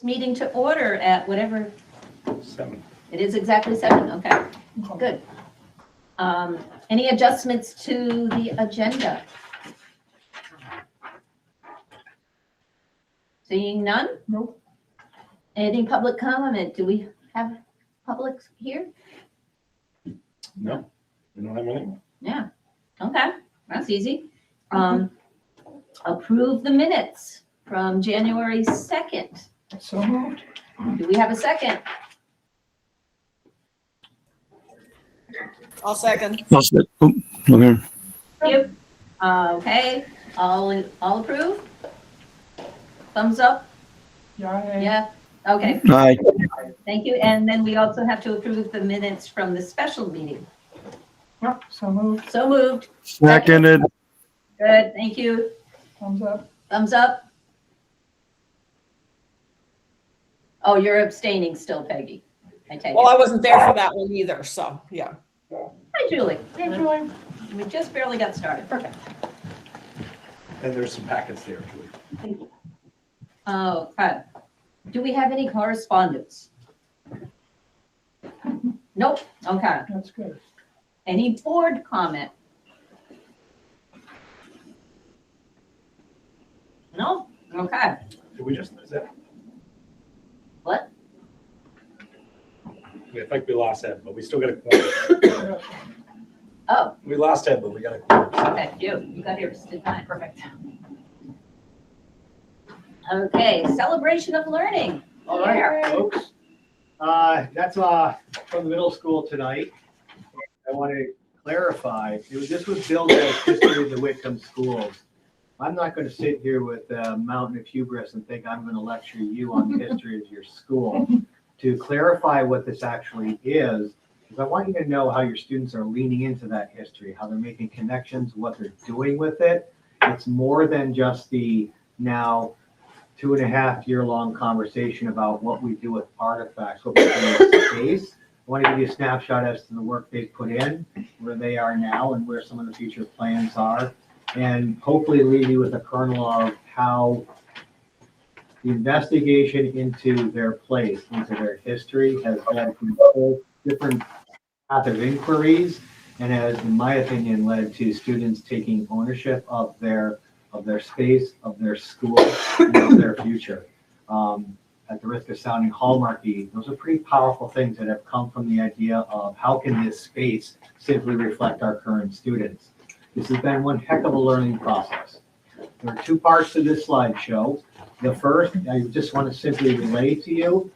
meeting to order at whatever. 7. It is exactly 7, okay, good. Any adjustments to the agenda? Seeing none? Nope. Any public comment? Do we have public here? No, we don't have anything. Yeah, okay, that's easy. Approve the minutes from January 2nd. So moved. Do we have a second? I'll second. Okay. Thank you. Okay, all approve? Thumbs up? Yeah. Yeah, okay, Aye. thank you. And then we also have to approve the minutes from the special meeting. Yep, so moved. So moved. Seconded. Good, thank you. Thumbs up. Thumbs up. Oh, you're abstaining still, Peggy. I take Well, I it. wasn't there for that one either, so, yeah. Hi, Julie. Hey, Julie. We just barely got started. Perfect. And there's some packets there, Julie. Okay. Do we have any correspondence? Nope. Okay. That's good. Any board comment? No? Okay. Did we just lose it? What? I think we lost Ed, but we still got a quorum. Oh, We lost Ed, but we got a quorum. okay. You got here just in time. Perfect. Okay. Celebration of learning. All right, Yeah. folks. That's from the middle school tonight. I want to clarify, this was billed as history of the Whitcomb schools. I'm not going to sit here with a mountain of hubris and think I'm going to lecture you on the history of your school. To clarify what this actually is I want you to know how your students are leaning into that history, how they're making connections, what they're doing with it. It's more than just the now 2.5-year-long conversation about what we do with artifacts, what we do with space. I want to give you a snapshot as to the work they've put in, where they are now, and where some of the future plans are, and hopefully leave you with a kernel of how the investigation into their place, into their history, has led to a whole different path of inquiries, and has, in my opinion, led to students taking ownership of their space, of their school, and of their future. At the risk of sounding hallmarky, those are pretty powerful things that have come from the idea of how can this space simply reflect our current students. This has been one heck of a learning process. There are 2 parts to this slideshow. The first, I just want to simply relay to you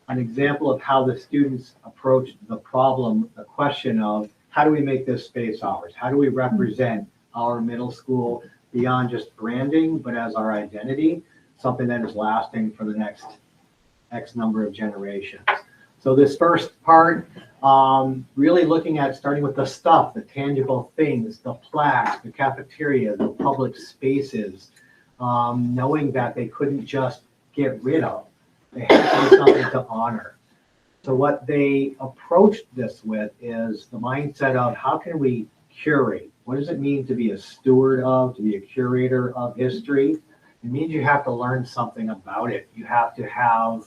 an example of how the students approached the problem, the question of how do we make this space ours? How do we represent our middle school beyond just branding, but as our identity, something that is lasting for the next X number of generations. So this first part, really looking at starting with the stuff, the tangible things, the plaques, the cafeteria, the public spaces, knowing that they couldn't just get rid of. They had to be something to honor. So what they approached this with is the mindset of how can we curate? What does it mean to be a steward of, to be a curator of history? It means you have to learn something about it. You have to have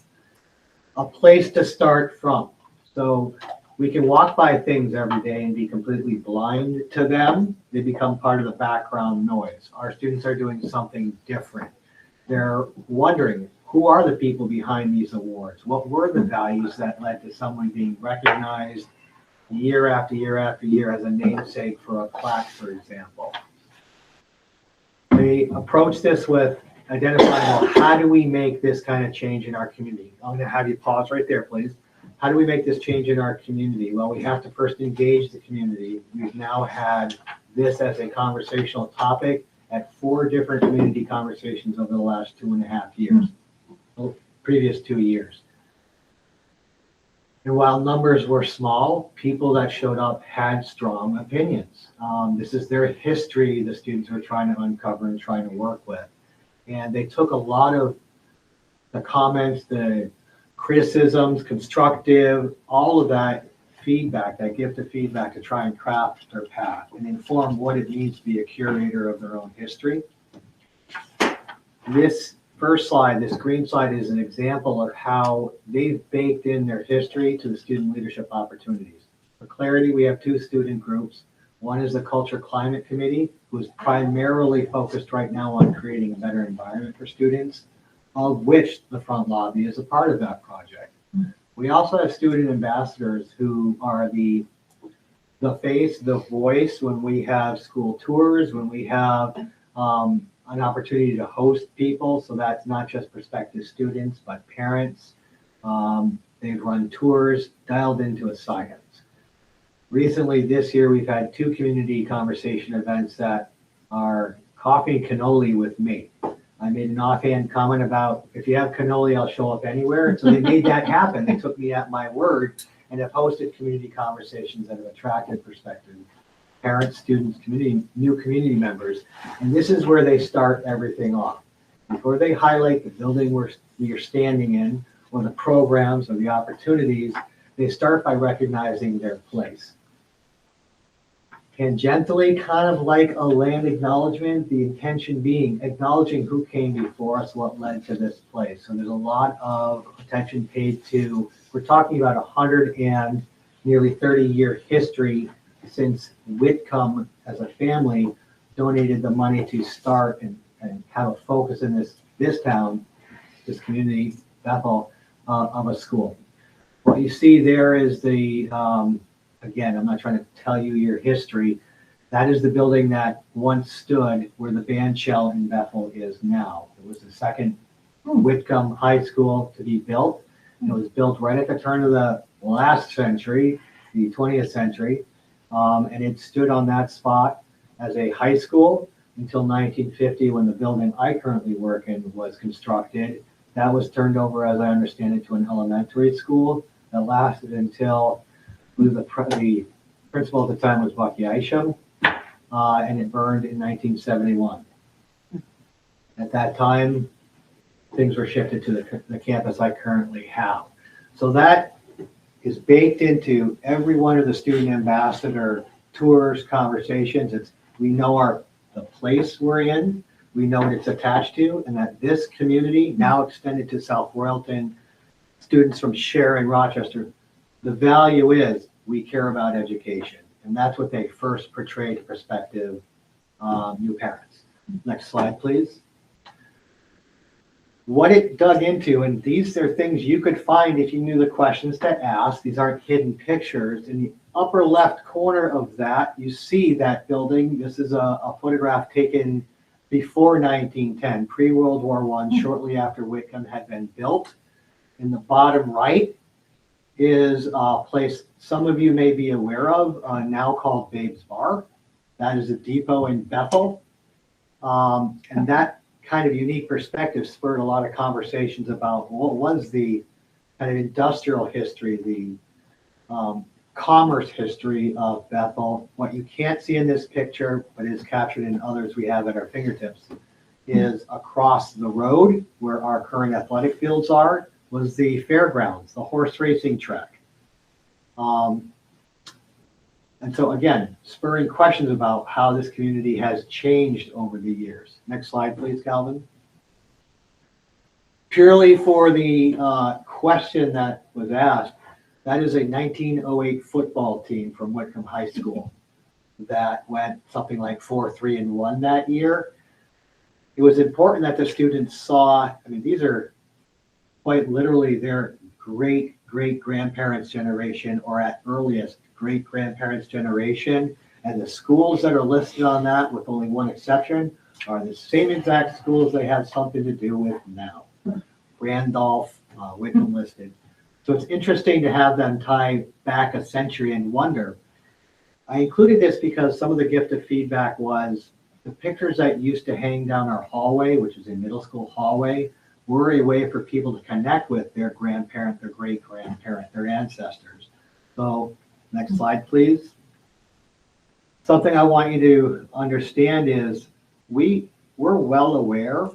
a place to start from. So we can walk by things every day and be completely blind to them. They become part of the background noise. Our students are doing something different. They're wondering, who are the people behind these awards? What were the values that led to someone being recognized year after year after year as a namesake for a plaque, for example? They approach this with identifying, well, how do we make this kind of change in our community? I'm going to have you pause right there, please. How do we make this change in our community? Well, we have to first engage the community. We've now had this as a conversational topic at 4 different community conversations over the last 2.5 years, previous 2 years. And while numbers were small, people that showed up had strong opinions. This is their history the students are trying to uncover and trying to work with. And they took a lot of the comments, the criticisms, constructive, all of that feedback, that gift of feedback to try and craft their path and inform what it means to be a curator of their own history. This first slide, this green slide is an example of how they've baked in their history to the student leadership opportunities. For clarity, we have two student groups. One is the Culture Climate Committee, who is primarily focused right now on creating a better environment for students, of which the front lobby is a part of that project. We also have student ambassadors who are the face, the voice when we have school tours, when we have an opportunity to host people. So that's not just prospective students, but parents. They've run tours dialed into a science. Recently, this year, we've had two community conversation events that are coffee and cannoli with me. I made an offhand comment about, if you have cannoli, I'll show up anywhere. So they made that happen. They took me at my word and have hosted community conversations that have attracted prospective parents, students, new community members. And this is where they start everything off. Before they highlight the building you're standing in, or the programs or the opportunities, they start by recognizing their place. Tangentially, kind of like a land acknowledgement, the intention being acknowledging who came before us, what led to this place. So there's a lot of attention paid to, we're talking about 100 and nearly 30-year history since Whitcomb as a family donated the money to start and have a focus in this town, this community, Bethel, of a school. What you see there is the, again, I'm not trying to tell you your history. That is the building that once stood where the band shell in Bethel is now. It was the second Whitcomb High School to be built. It was built right at the turn of the last century, the 20th century. And it stood on that spot as a high school until 1950, when the building I currently work in was constructed. That was turned over, as I understand it, to an elementary school that lasted until the principal at the time was Bucky Isham, and it burned in 1971. At that time, things were shifted to the campus I currently have. So that is baked into every one of the student ambassador tours, conversations. We know the place we're in, we know what it's attached to, and that this community, now extended to South Royalton, students from Sharon, Rochester, the value is we care about education. And that's what they first portray to prospective new parents. Next slide, please. What it dug into, and these are things you could find if you knew the questions to ask. These aren't hidden pictures. In the upper left corner of that, you see that building. This is a photograph taken before 1910, pre-World War I, shortly after Whitcomb had been built. In the bottom right is a place some of you may be aware of, now called Babe's Bar. That is a depot in Bethel. And that kind of unique perspective spurred a lot of conversations about what was the kind of industrial history, the commerce history of Bethel. What you can't see in this picture, but is captured in others we have at our fingertips, is across the road where our current athletic fields are, was the fairgrounds, the horse racing track. And so again, spurring questions about how this community has changed over the years. Next slide, please, Calvin. Purely for the question that was asked, that is a 1908 football team from Whitcomb High School that went something like 4-3-1 that year. It was important that the students saw, I mean, these are quite literally their great-great-grandparents' generation, or at earliest, great-grandparents' generation. And the schools that are listed on that, with only one exception, are the same exact schools they have something to do with now. Randolph, Whitcomb listed. So it's interesting to have them tie back a century and wonder. I included this because some of the gift of feedback was the pictures that used to hang down our hallway, which is a middle school hallway, were a way for people to connect with their grandparent, their great-grandparent, their ancestors. So next slide, please. Something I want you to understand is we're well aware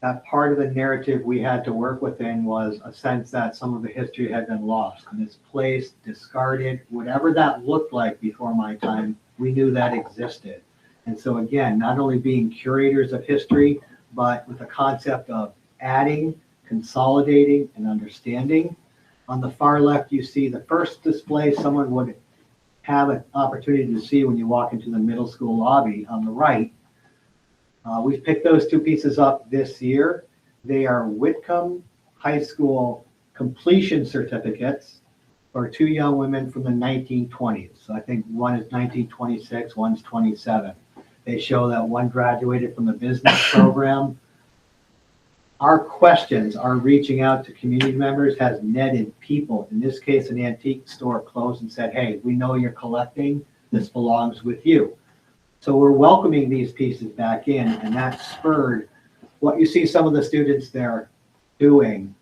that part of the narrative we had to work within was a sense that some of the history had been lost, misplaced, discarded, whatever that looked like before my time, we knew that existed. And so again, not only being curators of history, but with the concept of adding, consolidating, and understanding. On the far left, you see the first display someone would have an opportunity to see when you walk into the middle school lobby on the right. We've picked those two pieces up this year. They are Whitcomb High School completion certificates for two young women from the 1920s. So I think one is 1926, one's 27. They show that one graduated from the business program. Our questions are reaching out to community members has netted people. In this case, an antique store closed and said, hey, we know you're collecting. This belongs with you. So we're welcoming these pieces back in, and that spurred what you see some of the students there doing.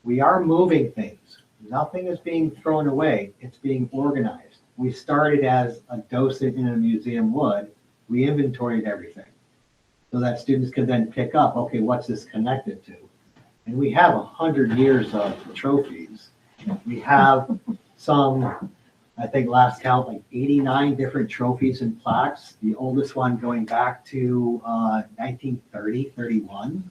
We are moving things. Nothing is being thrown away. It's being organized. We started as a docent in a museum would. We inventoried everything so that students could then pick up, okay, what's this connected to? And we have 100 years of trophies. We have some, I think last count, like 89 different trophies and plaques. The oldest one going back to 1930, 31.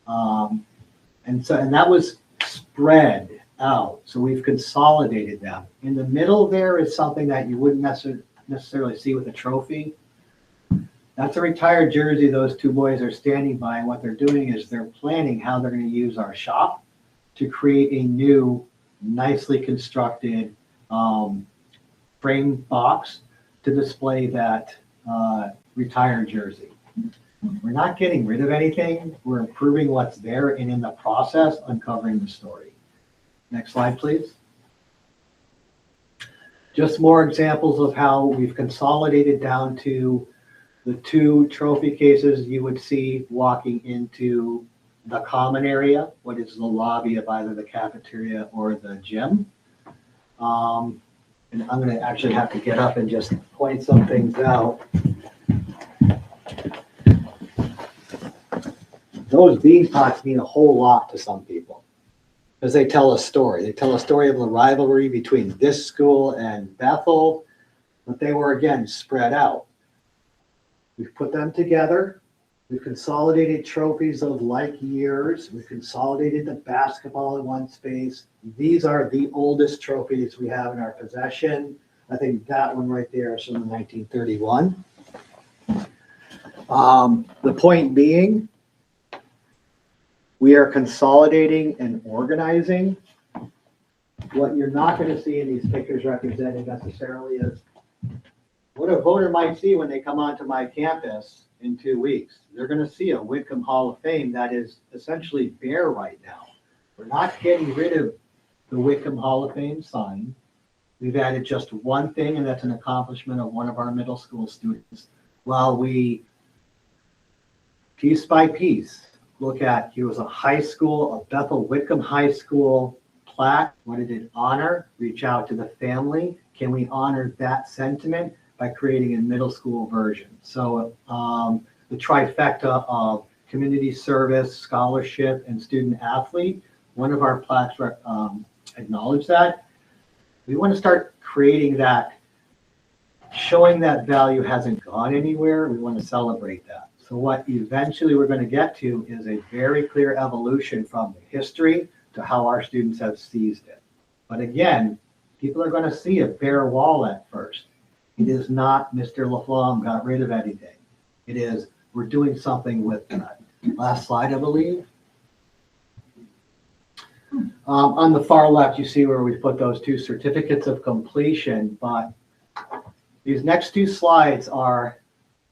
And that was spread out. So we've consolidated them. In the middle there is something that you wouldn't necessarily see with a trophy. That's a retired jersey those two boys are standing by, and what they're doing is they're planning how they're going to use our shop to create a new, nicely constructed frame box to display that retired jersey. We're not getting rid of anything. We're improving what's there, and in the process, uncovering the story. Next slide, please. Just more examples of how we've consolidated down to the two trophy cases you would see walking into the common area, what is the lobby of either the cafeteria or the gym. And I'm going to actually have to get up and just point some things out. Those bean pots mean a whole lot to some people because they tell a story. They tell a story of the rivalry between this school and Bethel, but they were, again, spread out. We've put them together. We've consolidated trophies of like years. We've consolidated the basketball in one space. These are the oldest trophies we have in our possession. I think that one right there is from 1931. The point being, we are consolidating and organizing. What you're not going to see in these pictures represented necessarily is what a voter might see when they come onto my campus in 2 weeks. They're going to see a Whitcomb Hall of Fame that is essentially bare right now. We're not getting rid of the Whitcomb Hall of Fame sign. We've added just one thing, and that's an accomplishment of one of our middle school students. While we, piece by piece, look at, here was a high school, a Bethel Whitcomb High School plaque. What did it honor? Reach out to the family. Can we honor that sentiment by creating a middle school version? So the trifecta of community service, scholarship, and student athlete, one of our plaques acknowledge that. We want to start creating that, showing that value hasn't gone anywhere. We want to celebrate that. So what eventually we're going to get to is a very clear evolution from the history to how our students have seized it. But again, people are going to see a bare wall at first. It is not Mr. Laflamme got rid of anything. It is, we're doing something with that. Last slide, I believe. On the far left, you see where we put those two certificates of completion, but these next two slides are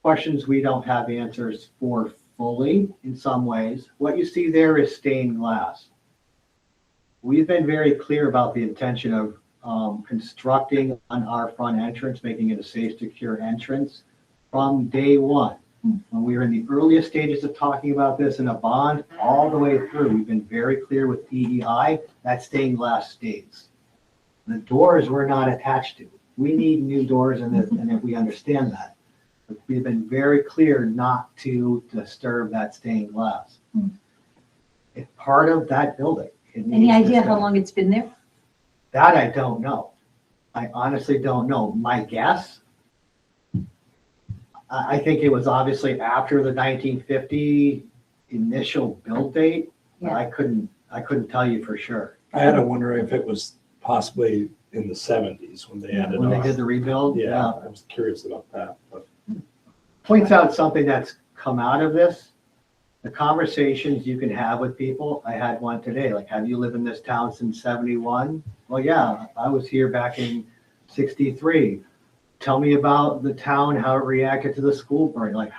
questions we don't have answers for fully in some ways. What you see there is stained glass. We've been very clear about the intention of constructing on our front entrance, making it a safe, secure entrance from day one. When we were in the earliest stages of talking about this in a bond, all the way through, we've been very clear with EEI that stained glass stays. The doors we're not attached to. We need new doors in this, and if we understand that. But we've been very clear not to disturb that stained glass. It's part of that building. Any idea how long it's been there? That I don't know. I honestly don't know. My guess, I think it was obviously after the 1950 initial build date, but Yeah. I couldn't tell you for sure. I had to wonder if it was possibly in the 70s when they ended When they up. did the rebuild, Yeah, I was curious about that, but points out something that's come out of this. The conversations you can have with people. I had one today, like, have you lived in this town since 71? Well, yeah, I was here back in 63. Tell me about the town, how it reacted to the school burning. Like,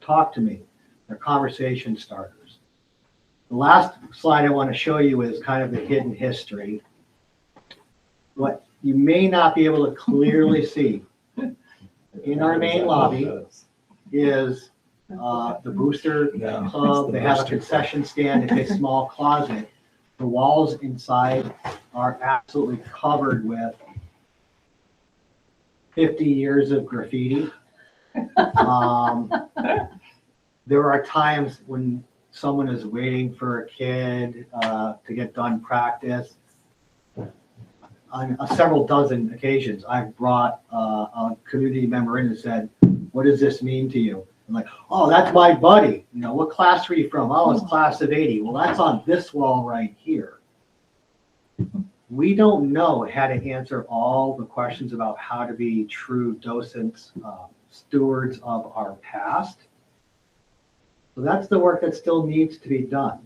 talk to me. They're conversation starters. The last slide I want to show you is kind of the hidden history. What you may not be able to clearly see in our main lobby is the Booster No, Club. it's the They have a Booster concession stand. It's a small closet. The walls inside are absolutely covered with 50 years of graffiti. There are times when someone is waiting for a kid to get done practice. On several dozen occasions, I've brought a community member in and said, what does this mean to you? I'm like, oh, that's my buddy. You know, what class are you from? Oh, it's class of 80. Well, that's on this wall right here. We don't know how to answer all the questions about how to be true docents, stewards of our past. So that's the work that still needs to be done.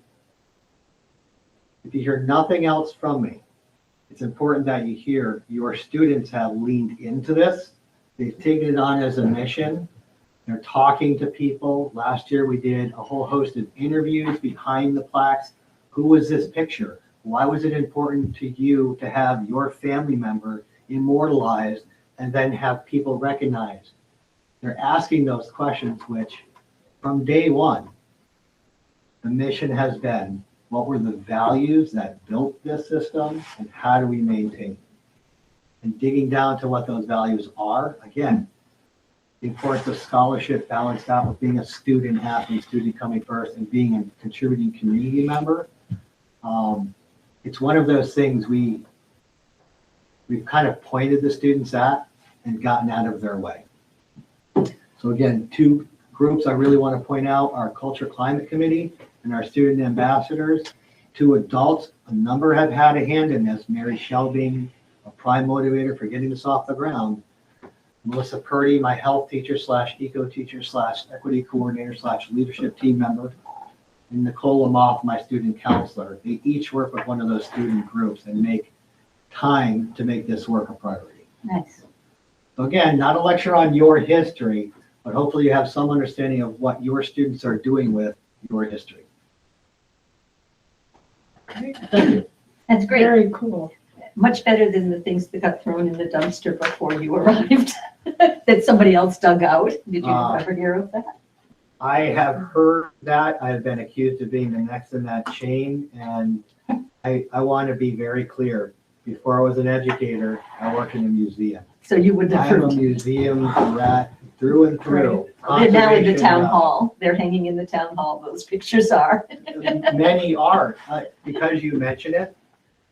If you hear nothing else from me, it's important that you hear your students have leaned into this. They've taken it on as a mission. They're talking to people. Last year, we did a whole host of interviews behind the plaques. Who was this picture? Why was it important to you to have your family member immortalized and then have people recognized? They're asking those questions, which from day one, the mission has been, what were the values that built this system and how do we maintain them? And digging down to what those values are, again, the importance of scholarship balanced out with being a student athlete, student coming first, and being a contributing community member. It's one of those things we've kind of pointed the students at and gotten out of their way. So again, two groups I really want to point out, our Culture Climate Committee and our student ambassadors. Two adults, a number have had a hand in this. Mary Shell being a prime motivator for getting this off the ground. Melissa Purdy, my health teacher / eco teacher / equity coordinator / leadership team member. And Nicole Lamoff, my student counselor. They each work with one of those student groups and make time to make this work a priority. Nice. So again, not a lecture on your history, but hopefully you have some understanding of what your students are doing with your history. Thank you. That's great. Very cool. Much better than the things that got thrown in the dumpster before you arrived, that somebody else dug out. Did you ever hear of that? I have heard that. I have been accused of being the next in that chain, and I want to be very clear. Before I was an educator, I worked in a museum. So you would I am a have. museum rat through and through. They're now in the Conservation, town hall. They're hanging in the town hall. Those pictures are. Many are. Because you mentioned it,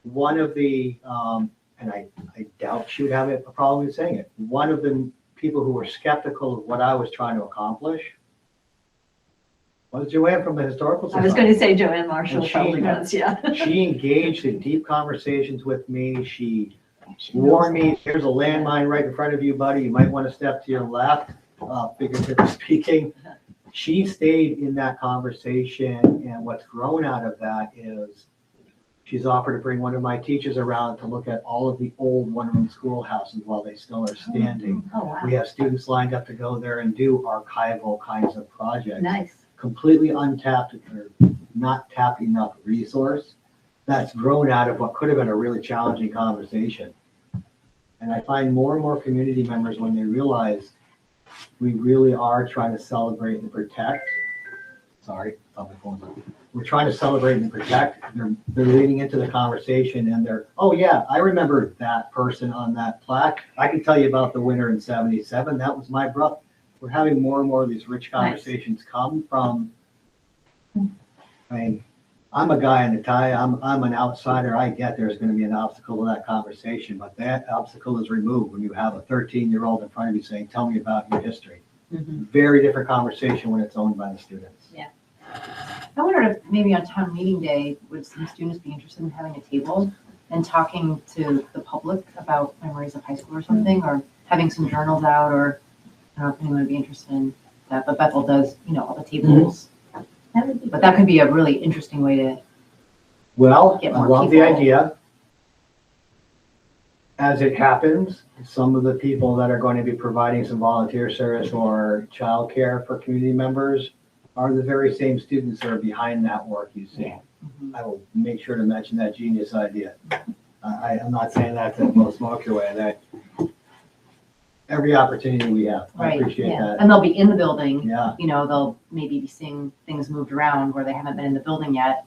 one of the, and I doubt she would have a problem with saying it, one of the people who were skeptical of what I was trying to accomplish was Joanne from the Historical I was Society. going to say Joanne Marshall And she- probably does, yeah. She engaged in deep conversations with me. She warned me, there's a landmine right in front of you, buddy. You might want to step to your left, figuratively speaking. She stayed in that conversation, and what's grown out of that is she's offered to bring one of my teachers around to look at all of the old one-room schoolhouses while they still are standing. Oh, wow. We have students lined up to go there and do archival kinds of projects. Nice. Completely untapped or not tapped enough resource that's grown out of what could have been a really challenging conversation. And I find more and more community members, when they realize we really are trying to celebrate and protect. Sorry, thought my phone's on. We're trying to celebrate and protect. They're leading into the conversation and they're, oh yeah, I remember that person on that plaque. I can tell you about the winter in 77. That was my brother. We're having more and more of these rich conversations come from, I mean, I'm a guy in a tie. I'm an outsider. I get there's going to be an obstacle to that conversation, but that obstacle is removed when you have a 13-year-old in front of you saying, tell me about your history. Mhm. Very different conversation when it's owned by the students. Yeah. I wondered if maybe on town meeting day, would some students be interested in having a table and talking to the public about memories of high school or something, or having some journals out, or I don't know if anyone would be interested in that, but Bethel does, all the tables. That would be But that could be a really interesting way to, Well, Get I more love the people. idea. As it happens, some of the people that are going to be providing some volunteer service or childcare for community members are the very same students that are behind that work you see. I will make sure to mention that genius idea. I'm not saying that to blow smoke your way, that every opportunity we have. I Right, appreciate that. and they'll be in the building, Yeah, they'll maybe be seeing things moved around where they haven't been in the building yet.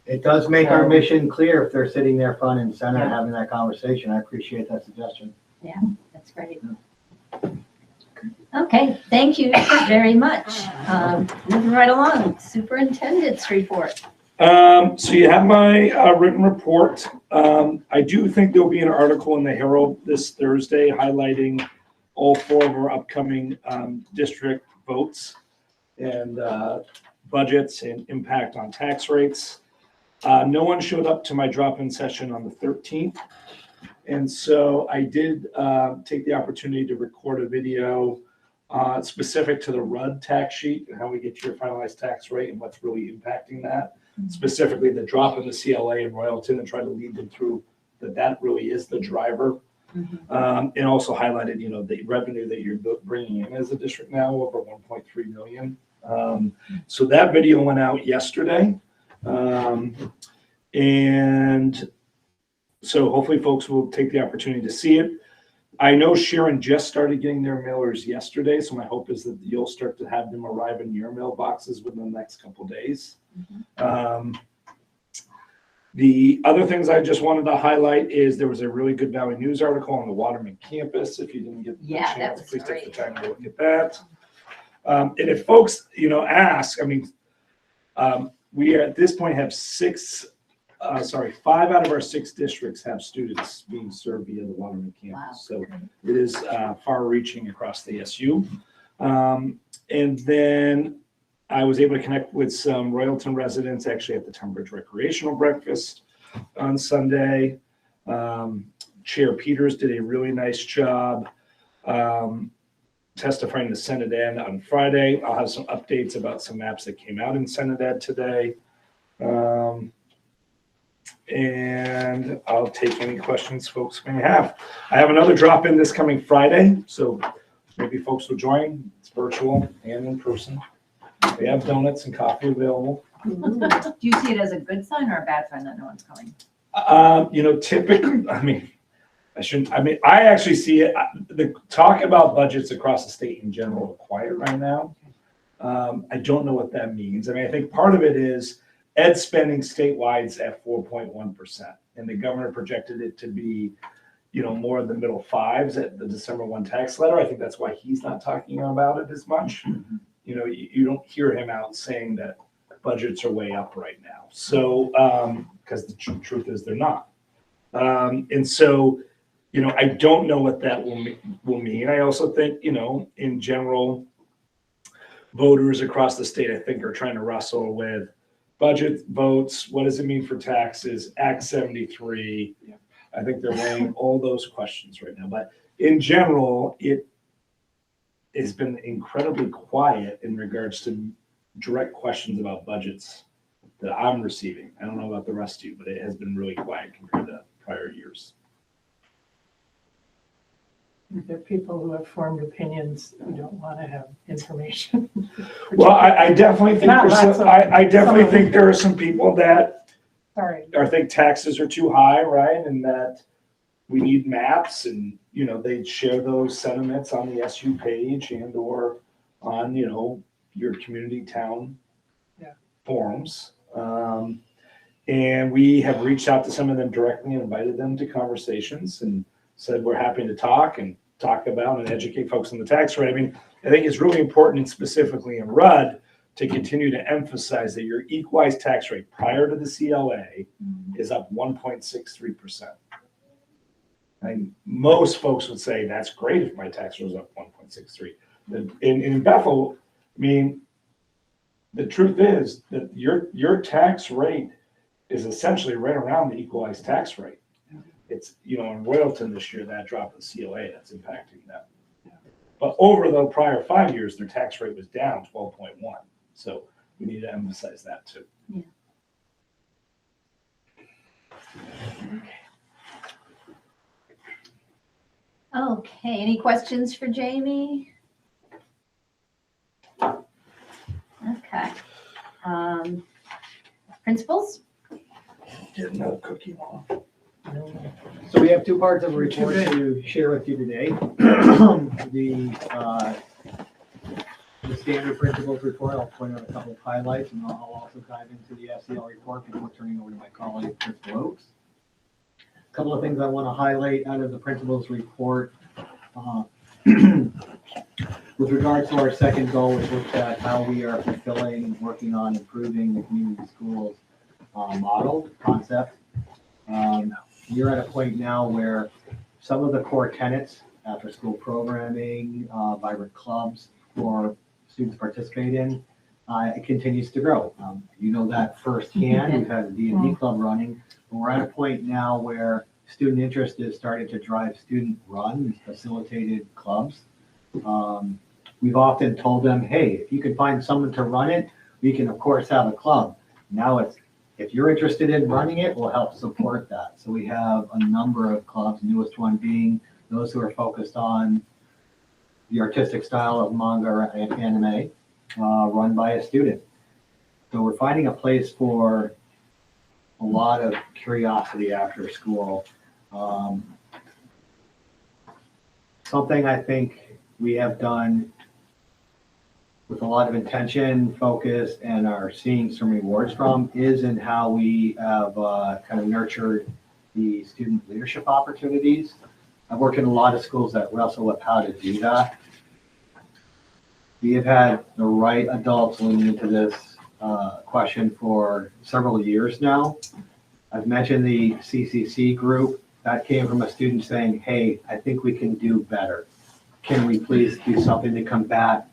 it does make our So- mission clear if they're sitting there front and center Yeah. having that conversation. I appreciate that suggestion. That's great. Okay, thank you very much. Moving right along, superintendent's report. So you have my written report. I do think there'll be an article in the Herald this Thursday highlighting all 4 of our upcoming district votes and budgets and impact on tax rates. No one showed up to my drop-in session on the 13th. And so I did take the opportunity to record a video specific to the RUD tax sheet and how we get to your finalized tax rate and what's really impacting that. Specifically the drop in the CLA in Royalton, and try to lead them through that really is the driver. And also highlighted, the revenue that you're bringing in as a district now, over 1.3 million. So that video went out yesterday. And so hopefully folks will take the opportunity to see it. I know Sharon just started getting their mailers yesterday, so my hope is that you'll start to have them arrive in your mailboxes within the next couple of days. The other things I just wanted to highlight is there was a really good Valley News article on the Waterman campus. If you didn't get the Yeah, that chance, was please take the great. time to look at that. And if folks, ask, we at this point have 5 out of our 6 districts have students being served via the Waterman campus. Wow. So it is far-reaching across the SU. And then I was able to connect with some Royalton residents actually at the Tunbridge Recreational Breakfast on Sunday. Chair Peters did a really nice job testifying to Senate Ed on Friday. I'll have some updates about some maps that came out in Senate Ed today. And I'll take any questions folks may have. I have another drop-in this coming Friday, so maybe folks will join. It's virtual and in person. We have donuts and coffee available. Do you see it as a good sign or a bad sign that no one's coming? Typically, I actually see it, the talk about budgets across the state in general are quiet right now. I don't know what that means. I think part of it is ed spending statewide is at 4.1%, and the governor projected it to be, more in the middle 5s at the December 1 tax letter. I think that's why he's not talking about it as much. You don't hear him out saying that budgets are way up right now. So, because the truth is they're not. And so, I don't know what that will mean. I also think, in general, voters across the state, I think, are trying to wrestle with budget votes. What does it mean for taxes? Act 73. Yeah. I think they're weighing all those questions right now. But in general, it has been incredibly quiet in regards to direct questions about budgets that I'm receiving. I don't know about the rest of you, but it has been really quiet compared to prior years. There are people who have formed opinions who don't want to have information. Well, I definitely think Not lots of- I definitely think there are some people that Sorry. think taxes are too high, right? And that we need maps, and, they'd share those sentiments on the SU page and or on, your community town Yeah. forums. And we have reached out to some of them directly and invited them to conversations and said, we're happy to talk about and educate folks on the tax rate. I think it's really important, specifically in RUD, to continue to emphasize that your equalized tax rate prior to the CLA is up 1.63%. And most folks would say that's great if my tax rate was up 1.63. In Bethel, the truth is that your tax rate is essentially right around the equalized tax rate. It's, in Royalton this year, that dropped the COA, that's impacting them. But over the prior 5 years, their tax rate was down 12.1. So we need to emphasize that too. Okay, any questions for Jamie? Okay. Principals? Get another cookie off. So we have two parts of a report to share with you today. The standard principles report, I'll point out a couple of highlights, and I'll also dive into the SEL report before turning over to my colleague, Principal Oakes. A couple of things I want to highlight out of the principals report. With regards to our second goal, which looks at how we are fulfilling and working on improving the community schools model concept. You're at a point now where some of the core tenets, after school programming, vibrant clubs for students participate in, it continues to grow. You know that firsthand. We've had a D&D club running. But we're at a point now where student interest is starting to drive student run, facilitated clubs. We've often told them, hey, if you can find someone to run it, we can of course have a club. Now it's, if you're interested in running it, we'll help support that. So we have a number of clubs, newest one being those who are focused on the artistic style of manga or anime, run by a student. So we're finding a place for a lot of curiosity after school. Something I think we have done with a lot of intention, focus, and are seeing some rewards from is in how we have kind of nurtured the student leadership opportunities. I've worked in a lot of schools that wrestle with how to do that. We have had the right adults leaning into this question for several years now. I've mentioned the CCC group. That came from a student saying, hey, I think we can do better. Can we please do something to combat?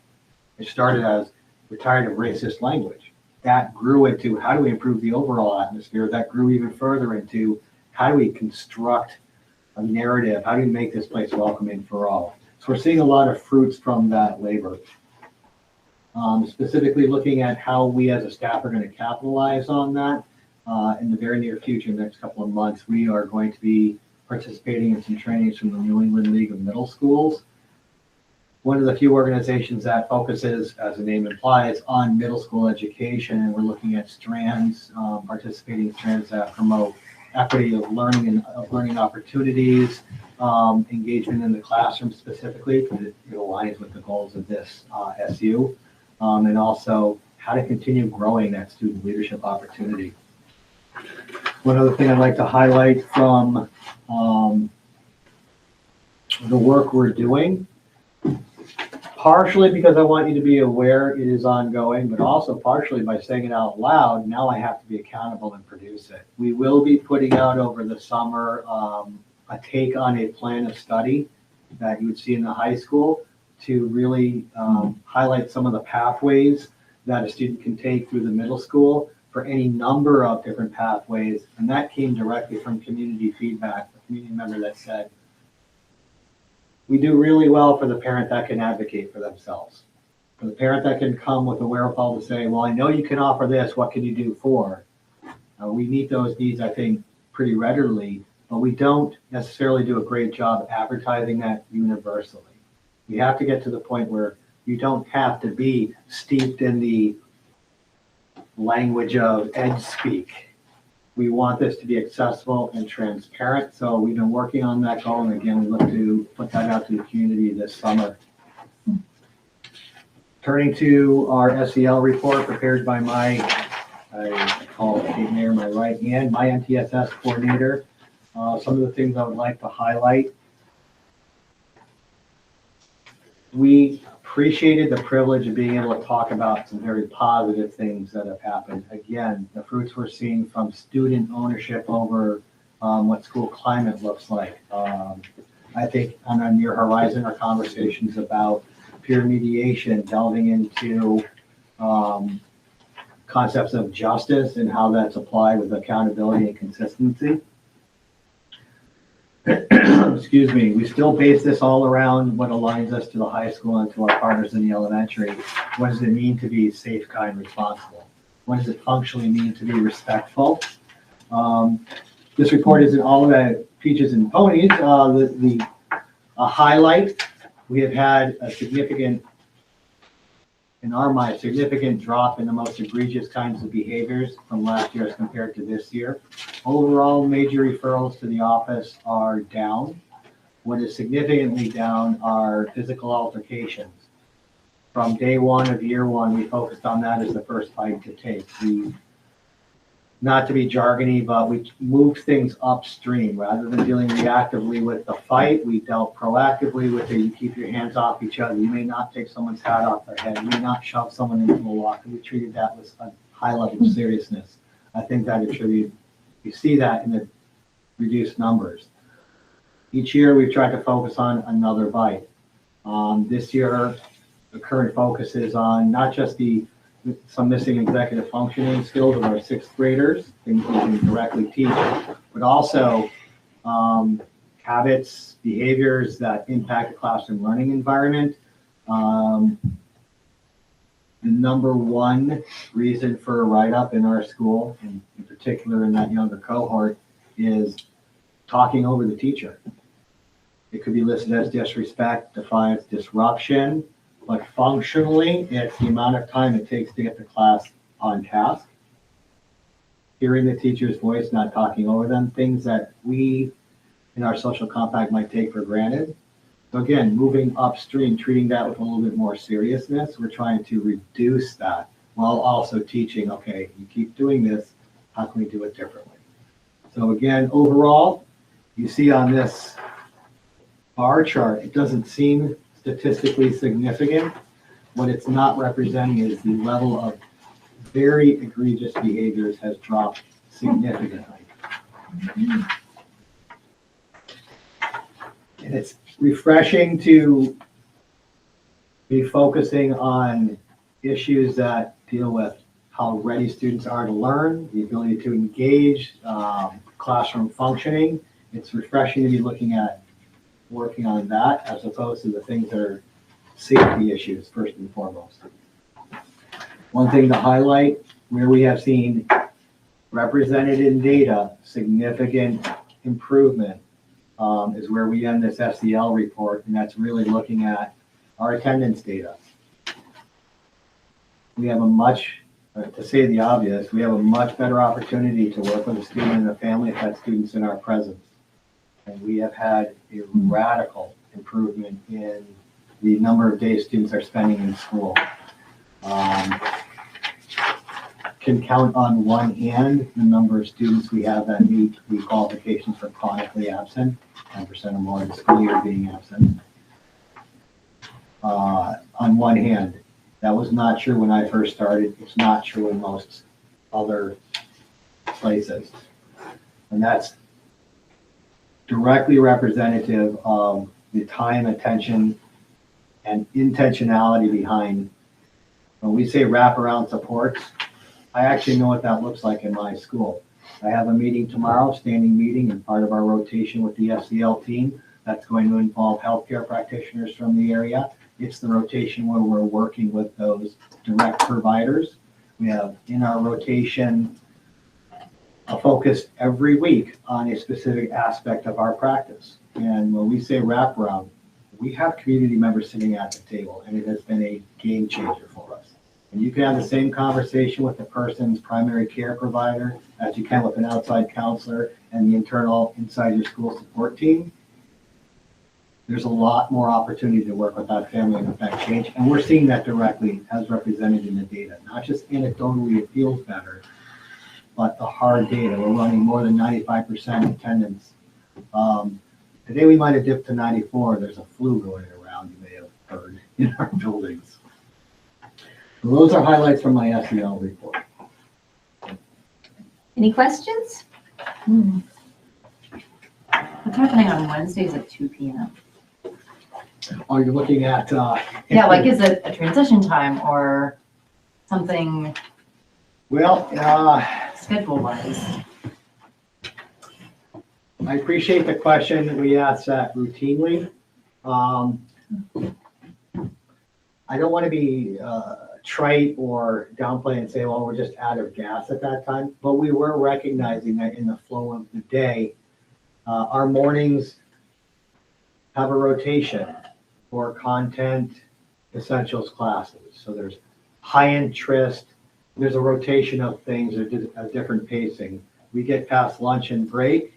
It started as, we're tired of racist language. That grew into, how do we improve the overall atmosphere? That grew even further into, how do we construct a narrative? How do we make this place welcoming for all? So we're seeing a lot of fruits from that labor. Specifically looking at how we as a staff are going to capitalize on that. In the very near future, the next couple of months, we are going to be participating in some trainings from the New England League of Middle Schools. One of the few organizations that focuses, as the name implies, on middle school education. And we're looking at strands, participating strands that promote equity of learning and of learning opportunities, engagement in the classroom specifically, because it aligns with the goals of this SU, and also how to continue growing that student leadership opportunity. One other thing I'd like to highlight from the work we're doing, partially because I want you to be aware it is ongoing, but also partially by saying it out loud, now I have to be accountable and produce it. We will be putting out over the summer a take on a plan of study that you would see in the high school to really highlight some of the pathways that a student can take through the middle school for any number of different pathways. And that came directly from community feedback, a community member that said, we do really well for the parent that can advocate for themselves. For the parent that can come with a wherewithal to say, well, I know you can offer this, what can you do for? We meet those needs, I think, pretty readily, but we don't necessarily do a great job advertising that universally. We have to get to the point where you don't have to be steeped in the language of ed speak. We want this to be accessible and transparent. So we've been working on that goal. And again, we look to put that out to the community this summer. Turning to our SEL report prepared by I call Kate Mayer my right hand, my MTSS coordinator. Some of the things I would like to highlight. We appreciated the privilege of being able to talk about some very positive things that have happened. Again, the fruits we're seeing from student ownership over what school climate looks like. I think on a near horizon are conversations about peer mediation, delving into concepts of justice and how that's applied with accountability and consistency. Excuse me, we still base this all around what aligns us to the high school and to our partners in the elementary. What does it mean to be safe, kind, responsible? What does it functionally mean to be respectful? This report isn't all about peaches and ponies. The highlight, we have had a significant, in our mind, significant drop in the most egregious kinds of behaviors from last year as compared to this year. Overall, major referrals to the office are down. What is significantly down are physical altercations. From day one of year one, we focused on that as the first fight to take. Not to be jargony, but we moved things upstream. Rather than dealing reactively with the fight, we dealt proactively with it. You keep your hands off each other. You may not take someone's hat off their head. You may not shove someone into a locker. We treated that with a high level of seriousness. I think that you see that in the reduced numbers. Each year we've tried to focus on another bite. This year, the current focus is on not just some missing executive functioning skills of our sixth graders, things we can directly teach, but also habits, behaviors that impact the classroom learning environment. The number one reason for a write-up in our school, and in particular in that younger cohort, is talking over the teacher. It could be listed as disrespect, defiance, disruption, but functionally, it's the amount of time it takes to get the class on task. Hearing the teacher's voice, not talking over them, things that we in our social compact might take for granted. So again, moving upstream, treating that with a little bit more seriousness. We're trying to reduce that while also teaching, okay, you keep doing this, how can we do it differently? So again, overall, you see on this bar chart, it doesn't seem statistically significant. What it's not representing is the level of very egregious behaviors has dropped significantly. And it's refreshing to be focusing on issues that deal with how ready students are to learn, the ability to engage, classroom functioning. It's refreshing to be looking at working on that as opposed to the things that are safety issues first and foremost. One thing to highlight, where we have seen represented in data significant improvement is where we end this SEL report, and that's really looking at our attendance data. We have to say the obvious, we have a much better opportunity to work with a student and a family if that student's in our presence. And we have had a radical improvement in the number of days students are spending in school. Can count on one hand the number of students we have that meet the qualifications for chronically absent, 10% or more in the school year being absent. On one hand, that was not true when I first started. It's not true in most other places. And that's directly representative of the time, attention, and intentionality behind, when we say wraparound supports, I actually know what that looks like in my school. I have a meeting tomorrow, standing meeting, and part of our rotation with the SEL team, that's going to involve healthcare practitioners from the area. It's the rotation where we're working with those direct providers. We have in our rotation a focus every week on a specific aspect of our practice. And when we say wraparound, we have community members sitting at the table, and it has been a game changer for us. And you can have the same conversation with the person's primary care provider as you can with an outside counselor and the internal inside your school support team. There's a lot more opportunity to work with that family and affect change. And we're seeing that directly as represented in the data. Not just anecdotally, it feels better, but the hard data. We're running more than 95% attendance. Today we might have dipped to 94. There's a flu going around, you may have heard, in our buildings. So those are highlights from my SEL report. Any questions? What's happening on Wednesdays at 2 p.m.? Oh, you're looking at... Is it a transition time or something Well, schedule wise? I appreciate the question. We ask that routinely. I don't want to be trite or downplay and say, well, we're just out of gas at that time, but we were recognizing that in the flow of the day, our mornings have a rotation for content essentials classes. So there's high interest, there's a rotation of things, a different pacing. We get past lunch and break,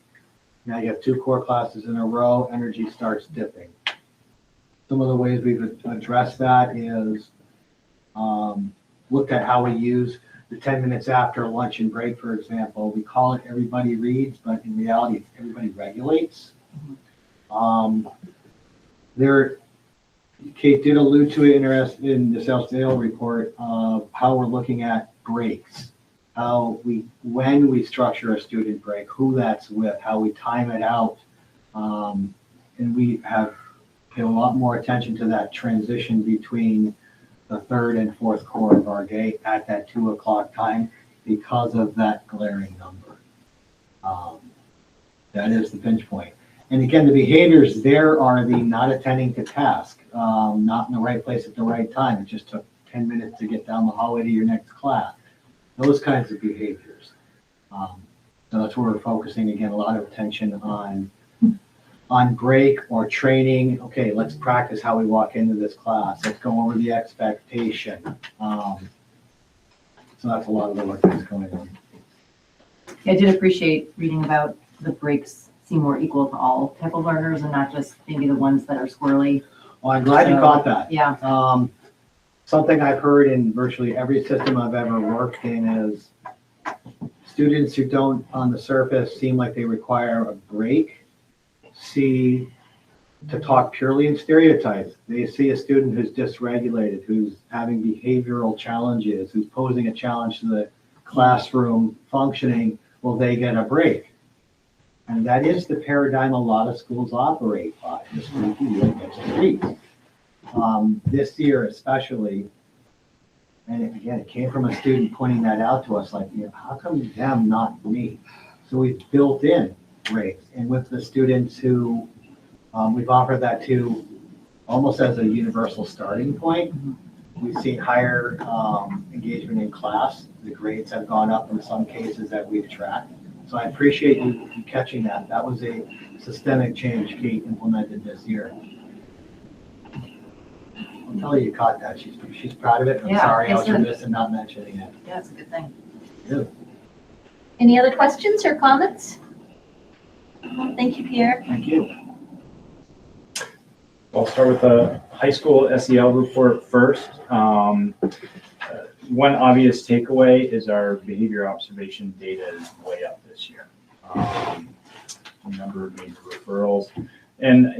now you have 2 core classes in a row, energy starts dipping. Some of the ways we've addressed that is looked at how we use the 10 minutes after lunch and break, for example. We call it everybody reads, but in reality, it's everybody regulates. Kate did allude to it in the self-sale report of how we're looking at breaks, when we structure a student break, who that's with, how we time it out. And we have paid a lot more attention to that transition between the 3rd and 4th core of our day at that 2 o'clock time because of that glaring number. That is the pinch point. And again, the behaviors there are the not attending to task, not in the right place at the right time. It just took 10 minutes to get down the hallway to your next class. Those kinds of behaviors. So that's where we're focusing, again, a lot of attention on break or training. Okay, let's practice how we walk into this class. Let's go over the expectation. So that's a lot of the work that's going on. I did appreciate reading about the breaks seem more equal to all type of learners and not just maybe the ones that are squirrely. Well, I'm glad you caught that. Yeah. Something I've heard in virtually every system I've ever worked in is students who don't on the surface seem like they require a break to talk purely in stereotypes. They see a student who's dysregulated, who's having behavioral challenges, who's posing a challenge to the classroom functioning. Will they get a break? And that is the paradigm a lot of schools operate by. The squeaky wheel gets squeaked. This year especially, and again, it came from a student pointing that out to us, like, how come them, not me? So we've built in breaks. And with the students who we've offered that to almost as a universal starting point, we've seen higher engagement in class. The grades have gone up in some cases that we've tracked. So I appreciate you catching that. That was a systemic change Kate implemented this year. I'll tell you caught that. She's proud of it. I'm Yeah, sorry I was it's a- remiss in not mentioning it. Yeah, it's a good thing. Yeah. Any other questions or comments? Thank you, Pierre. Thank you. I'll start with the high school SEL report first. One obvious takeaway is our behavior observation data is way up this year. Number of major referrals. And,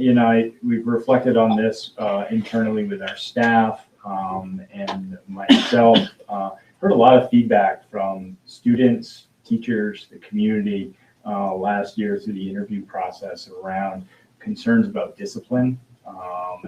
we've reflected on this internally with our staff and myself. Heard a lot of feedback from students, teachers, the community last year through the interview process around concerns about discipline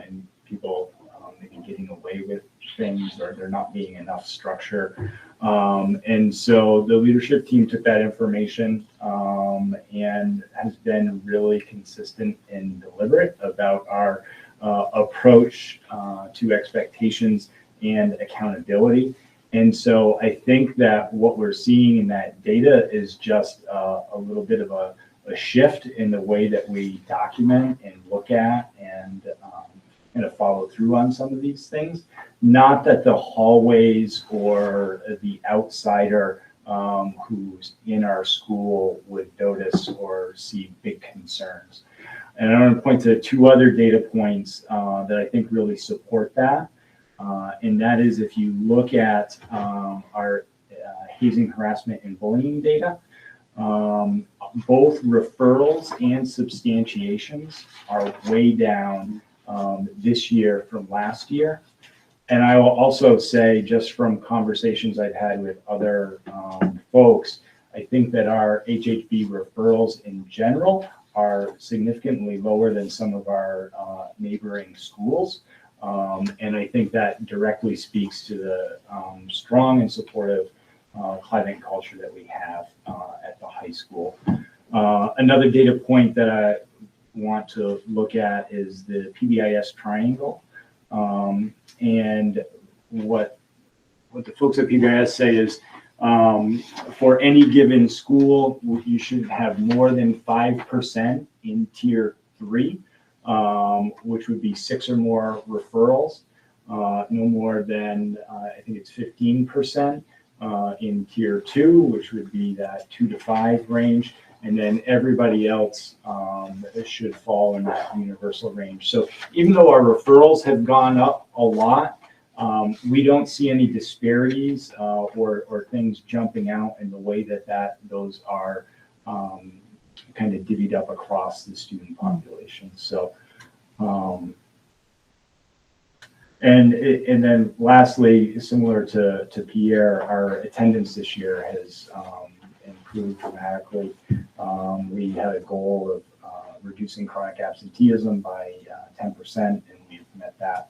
and people maybe getting away with things or there not being enough structure. And so the leadership team took that information and has been really consistent and deliberate about our approach to expectations and accountability. And so I think that what we're seeing in that data is just a little bit of a shift in the way that we document and look at and kind of follow through on some of these things. Not that the hallways or the outsider who's in our school would notice or see big concerns. And I want to point to 2 other data points that I think really support that. And that is if you look at our hazing, harassment, and bullying data, both referrals and substantiations are way down this year from last year. And I will also say, just from conversations I've had with other folks, I think that our HHB referrals in general are significantly lower than some of our neighboring schools. And I think that directly speaks to the strong and supportive climate and culture that we have at the high school. Another data point that I want to look at is the PBIS triangle. And what the folks at PBIS say is for any given school, you should have more than 5% in tier 3, which would be 6 or more referrals, no more than, I think it's 15% in tier 2, which would be that 2 to 5 range. And then everybody else should fall in that universal range. So even though our referrals have gone up a lot, we don't see any disparities or things jumping out in the way that those are kind of divvied up across the student population. So, and then lastly, similar to Pierre, our attendance this year has improved dramatically. We had a goal of reducing chronic absenteeism by 10%, and we've met that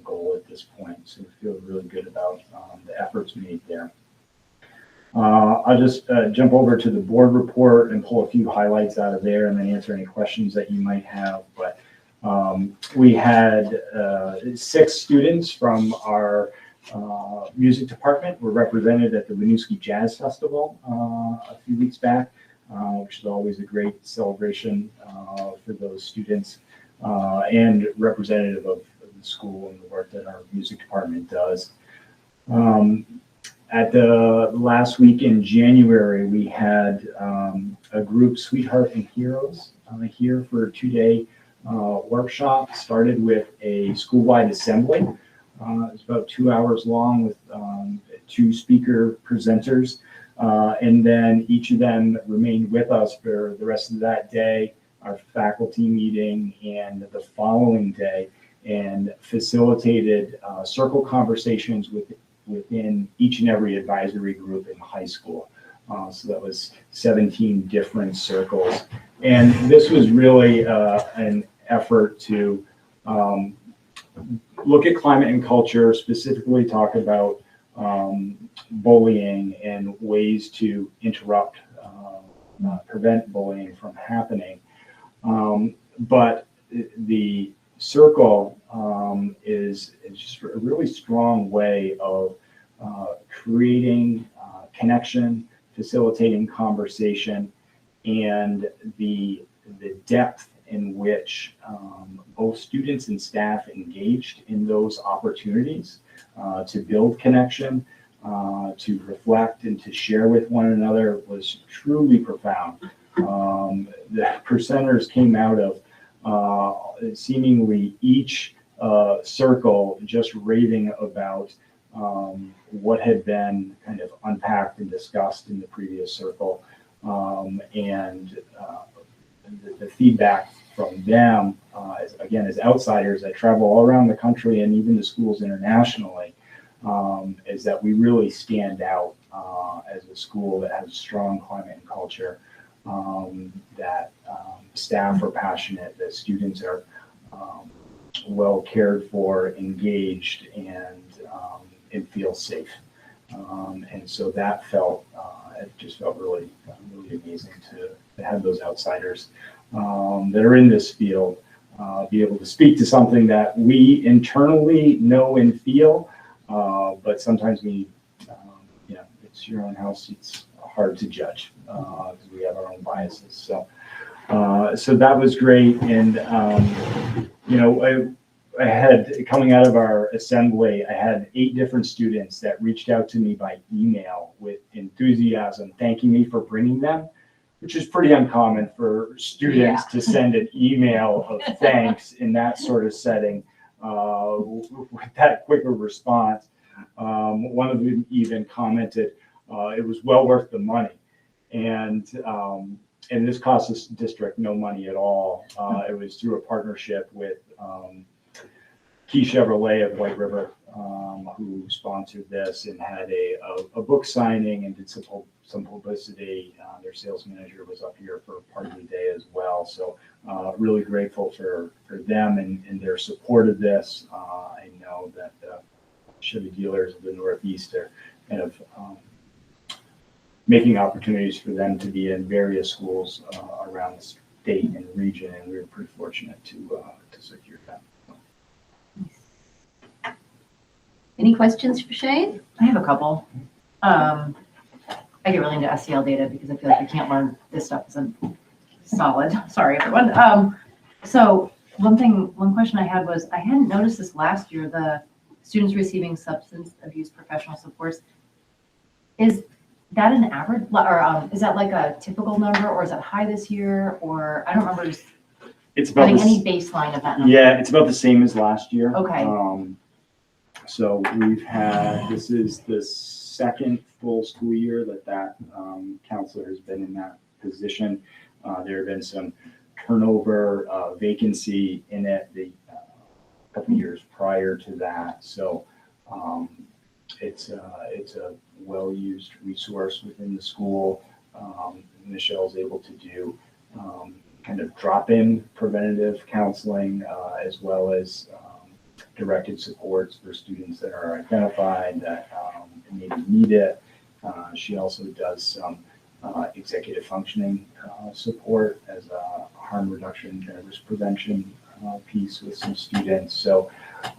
goal at this point. So we feel really good about the efforts made there. I'll just jump over to the board report and pull a few highlights out of there and then answer any questions that you might have. But we had 6 students from our music department were represented at the Winooski Jazz Festival a few weeks back, which is always a great celebration for those students and representative of the school and the work that our music department does. At the last week in January, we had a group, Sweetheart and Heroes, here for a 2-day workshop. Started with a school-wide assembly. It's about 2 hours long with 2 speaker presenters. And then each of them remained with us for the rest of that day, our faculty meeting, and the following day, and facilitated circle conversations within each and every advisory group in high school. So that was 17 different circles. And this was really an effort to look at climate and culture, specifically talk about bullying and ways to interrupt, prevent bullying from happening. But the circle is just a really strong way of creating connection, facilitating conversation, and the depth in which both students and staff engaged in those opportunities to build connection, to reflect and to share with one another was truly profound. The presenters came out of seemingly each circle just raving about what had been kind of unpacked and discussed in the previous circle, and the feedback from them, as outsiders that travel all around the country and even the schools internationally, is that we really stand out as a school that has strong climate and culture, that staff are passionate, that students are well cared for, engaged, and feel safe. And so that it just felt really amazing to have those outsiders that are in this field be able to speak to something that we internally know and feel, but sometimes it's your own house. It's hard to judge because we have our own biases. So that was great. And I had, coming out of our assembly, I had 8 different students that reached out to me by email with enthusiasm, thanking me for bringing them, which is pretty uncommon for students to send an email of thanks in that sort of setting with that quick a response. One of them even commented, it was well worth the money. And this cost this district no money at all. It was through a partnership with Key Chevrolet of White River, who sponsored this and had a book signing and did some publicity. Their sales manager was up here for part of the day as well. So really grateful for them and their support of this. I know that the Chevy dealers of the Northeast are kind of making opportunities for them to be in various schools around the state and region, and we were pretty fortunate to secure that. Any questions for Shane? I have a couple. I get really into SEL data because I feel like I can't learn this stuff isn't solid. Sorry, everyone. So one question I had was, I hadn't noticed this last year, the students receiving substance abuse professional supports. Is that an average, or is that like a typical number, or is that high this year? Or I don't remember just It's about having the any baseline of that number. Yeah, it's about the same as last year. Okay. So we've had, this is the second full school year that counselor has been in that position. There have been some turnover, vacancy in it the couple years prior to that. So it's a well-used resource within the school. Michelle's able to do kind of drop-in preventative counseling as well as directed supports for students that are identified that maybe need it. She also does some executive functioning support as a harm reduction and risk prevention piece with some students. So,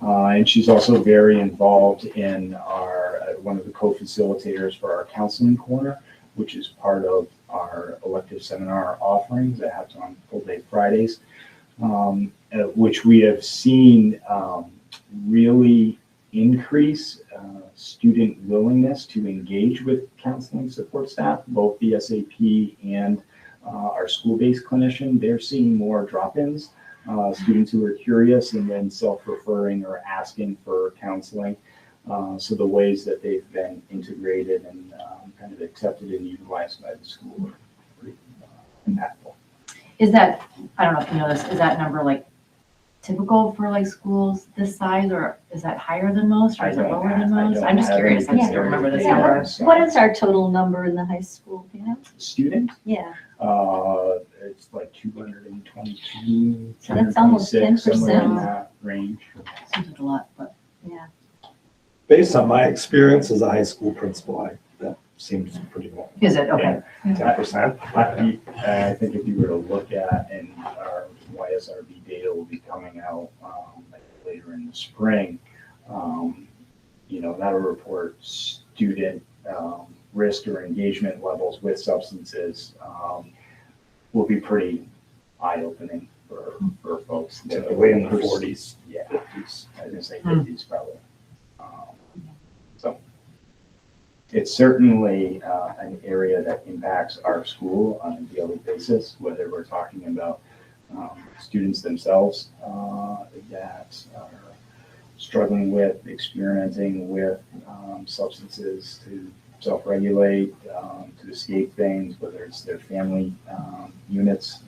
and she's also very involved in our one of the co-facilitators for our counseling corner, which is part of our elective seminar offerings that happens on full day Fridays, which we have seen really increase student willingness to engage with counseling support staff, both the SAP and our school-based clinician. They're seeing more drop-ins, students who are curious and then self-referring or asking for counseling. So the ways that they've been integrated and kind of accepted and utilized by the school are pretty impactful. Is that, I don't know if you know this, is that number like typical for like schools this size, or is that higher than most, or is it lower than most? I'm just curious, I just don't remember this Yeah. number. What is our total number in the high school, do you know? Student, Yeah, it's like 222, So that's almost 226, somewhere in 10%. that range. Seems like a lot, but yeah. Based on my experience as a high school principal, that seems pretty well. is it? Okay. 10%. I think if you were to look at, and our YSRB data will be coming out later in the spring, that'll report student risk or engagement levels with substances will be pretty eye-opening for folks. Typically in the 40s. Yeah, 50s. I was gonna say 50s probably. So it's certainly an area that impacts our school on a daily basis, whether we're talking about students themselves that are struggling with, experimenting with substances to self-regulate, to escape things, whether it's their family units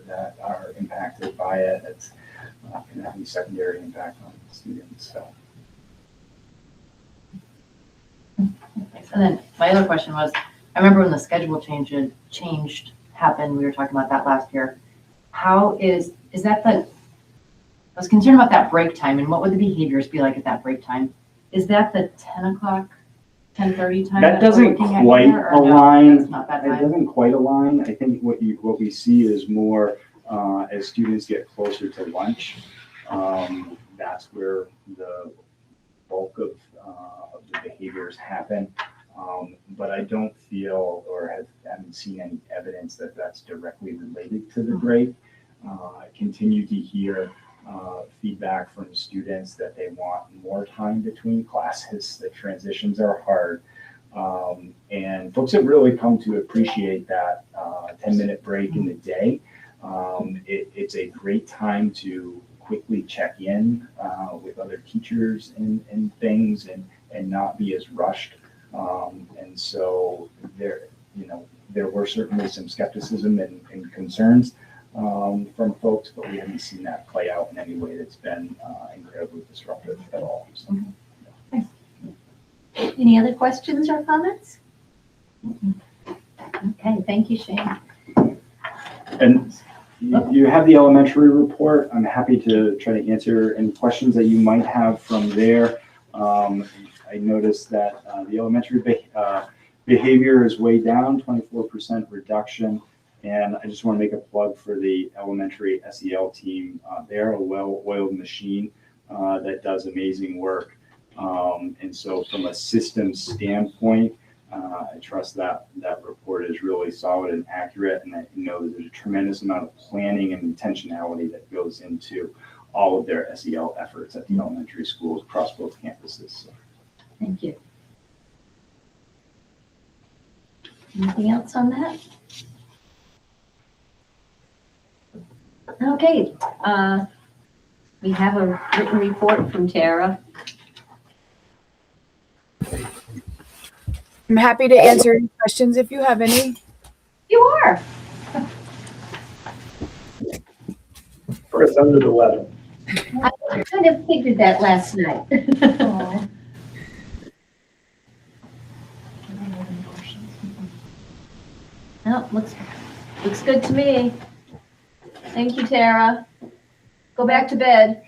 that are impacted by it. It's can have a secondary impact on students. So. And then my other question was, I remember when the schedule happened, we were talking about that last year. How is that I was concerned about that break time and what would the behaviors be like at that break time? Is that the 10 o'clock, 10:30 time? That we're doesn't looking at quite here, or no, align. that's not that It time? doesn't quite align. I think what we see is more as students get closer to lunch, that's where the bulk of the behaviors happen. But I don't feel or haven't seen any evidence that that's directly related to the break. I continue to hear feedback from students that they want more time between classes, that transitions are hard. And folks have really come to appreciate that 10-minute break in the day. It's a great time to quickly check in with other teachers and things and not be as rushed. And so there were certainly some skepticism and concerns from folks, but we haven't seen that play out in any way that's been incredibly disruptive at all. So. Any other questions or comments? Okay, thank you, Shane. And you have the elementary report. I'm happy to try to answer any questions that you might have from there. I noticed that the elementary behavior is way down, 24% reduction. And I just want to make a plug for the elementary SEL team. They're a well-oiled machine that does amazing work. And so from a systems standpoint, I trust that report is really solid and accurate, and I know there's a tremendous amount of planning and intentionality that goes into all of their SEL efforts at the elementary schools across both campuses. So. Thank you. Anything else on that? Okay, we have a written report from Tara. I'm happy to answer any questions if you have any. You are. First under the weather. I kind of figured that last night. Aw. No, looks good to me. Thank you, Tara. Go back to bed.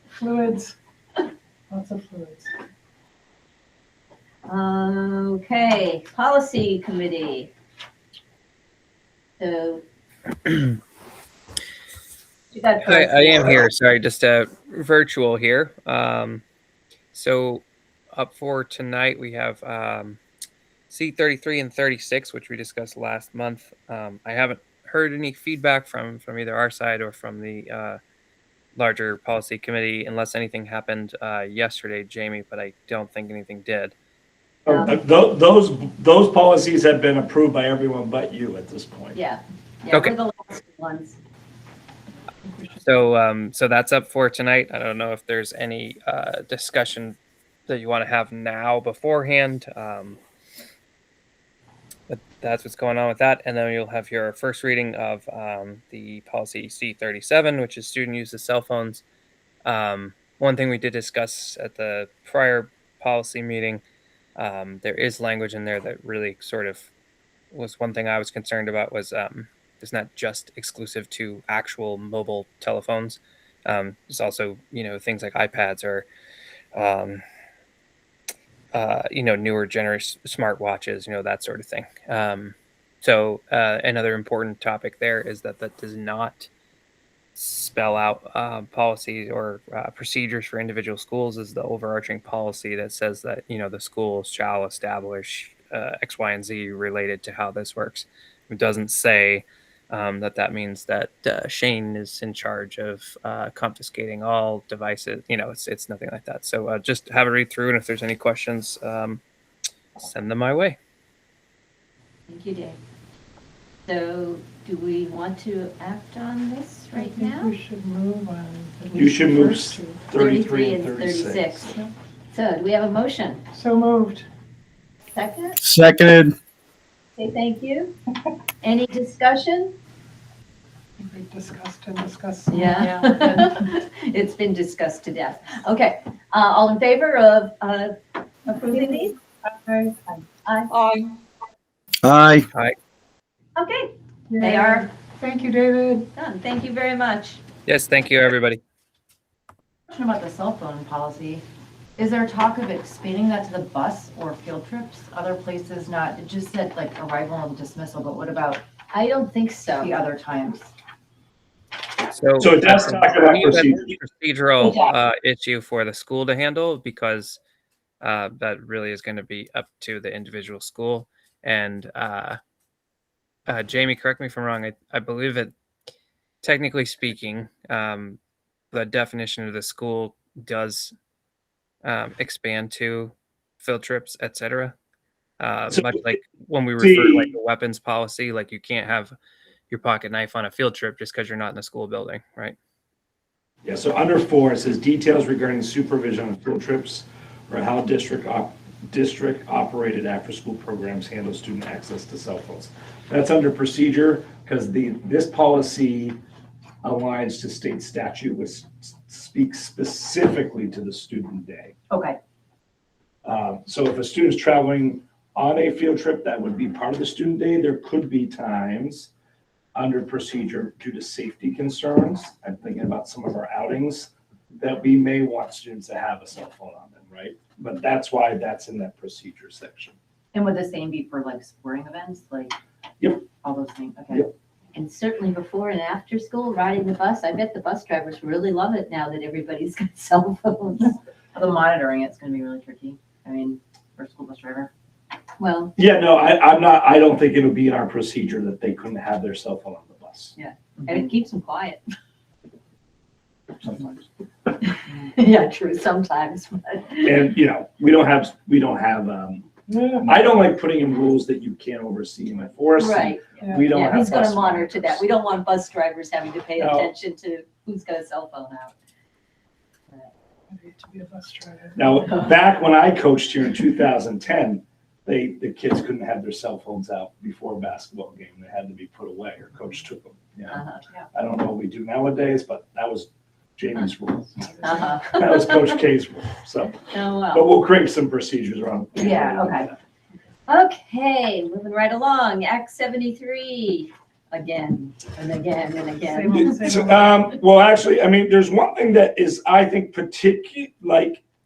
Fluids, lots of fluids. Okay, policy committee. So. You got Hi, I am here. Sorry, just virtual here. So up for tonight, we have C33 and 36, which we discussed last month. I haven't heard any feedback from either our side or from the larger policy committee, unless anything happened yesterday, Jamie, but I don't think anything did. Those policies have been approved by everyone but you at this point. Yeah, Okay. we're the last ones. So so that's up for tonight. I don't know if there's any discussion that you want to have now beforehand. But that's what's going on with that. And then you'll have your first reading of the policy C37, which is student use of cell phones. One thing we did discuss at the prior policy meeting, there is language in there that really sort of was one thing I was concerned about was it's not just exclusive to actual mobile telephones. It's also, things like iPads or, newer generous smartwatches, that sort of thing. So another important topic there is that does not spell out policies or procedures for individual schools. Is the overarching policy that says that, the school shall establish X, Y, and Z related to how this works. It doesn't say that means that Shane is in charge of confiscating all devices. It's nothing like that. So just have a read through, and if there's any questions, send them my way. Thank you, Dave. So do we want to act on this I right think now? we should move on. at You least should the move first two. 33 and 36. So do we have a motion? So moved. Second? Seconded. Okay, thank you. Any discussion? We discussed and discussed. Yeah. It's been discussed to death. Okay, all in favor of approving these? Aye. Aye. Aye. Okay, they are Thank you, David. done. Thank you very much. Yes, thank you, everybody. Question about the cell phone policy. Is there talk of expanding that to the bus or field trips? Other places not, it just said like arrival and dismissal, but what about I don't think the so. other times? So it does talk about We have a procedures. procedural issue for the school to handle because that really is going to be up to the individual school. And Jamie, correct me if I'm wrong. I believe that technically speaking, the definition of the school does expand to field trips, etc. So- Much like when we refer to like the weapons policy, like you can't have your pocket knife on a field trip just because you're not in a school building, right? Yeah, so under 4, it says details regarding supervision on field trips or how district operated after school programs handle student access to cell phones. That's under procedure because this policy aligns to state statute, which speaks specifically to the student day. Okay, So if a student's traveling on a field trip, that would be part of the student day. There could be times under procedure due to safety concerns. I'm thinking about some of our outings that we may want students to have a cell phone on them, right? but that's why that's in that procedure section. And would the same be for like sporting events, like? Yep. All those things, okay. Yep. And certainly before and after school, riding the bus, I bet the bus drivers really love it now that everybody's got cell phones. The monitoring, it's gonna be really tricky. I mean, for a school bus driver. Well, Yeah, no, I don't think it'll be in our procedure that they couldn't have their cell phone on the bus and it keeps them quiet. sometimes. Yeah, true, sometimes, but. And, you know, we don't have, I don't like putting in rules that you can't oversee and enforce. Right, We don't yeah, have. who's gonna bus monitor that? monitors. We don't want bus drivers having to pay No. attention to who's got a cell phone out. I need to be a bus driver. Now, back when I coached here in 2010, the kids couldn't have their cell phones out before a basketball game. They had to be put away or coach took them. Yeah. Uh-huh, I don't know what we do nowadays, but that was Jamie's rule. uh-huh. That was Coach K's rule. So, Oh, but well. we'll create some procedures around. Yeah, okay. Okay, moving right along, Act 73, again and again and again. Same old. Well, actually, I mean, there's one thing that is, I think,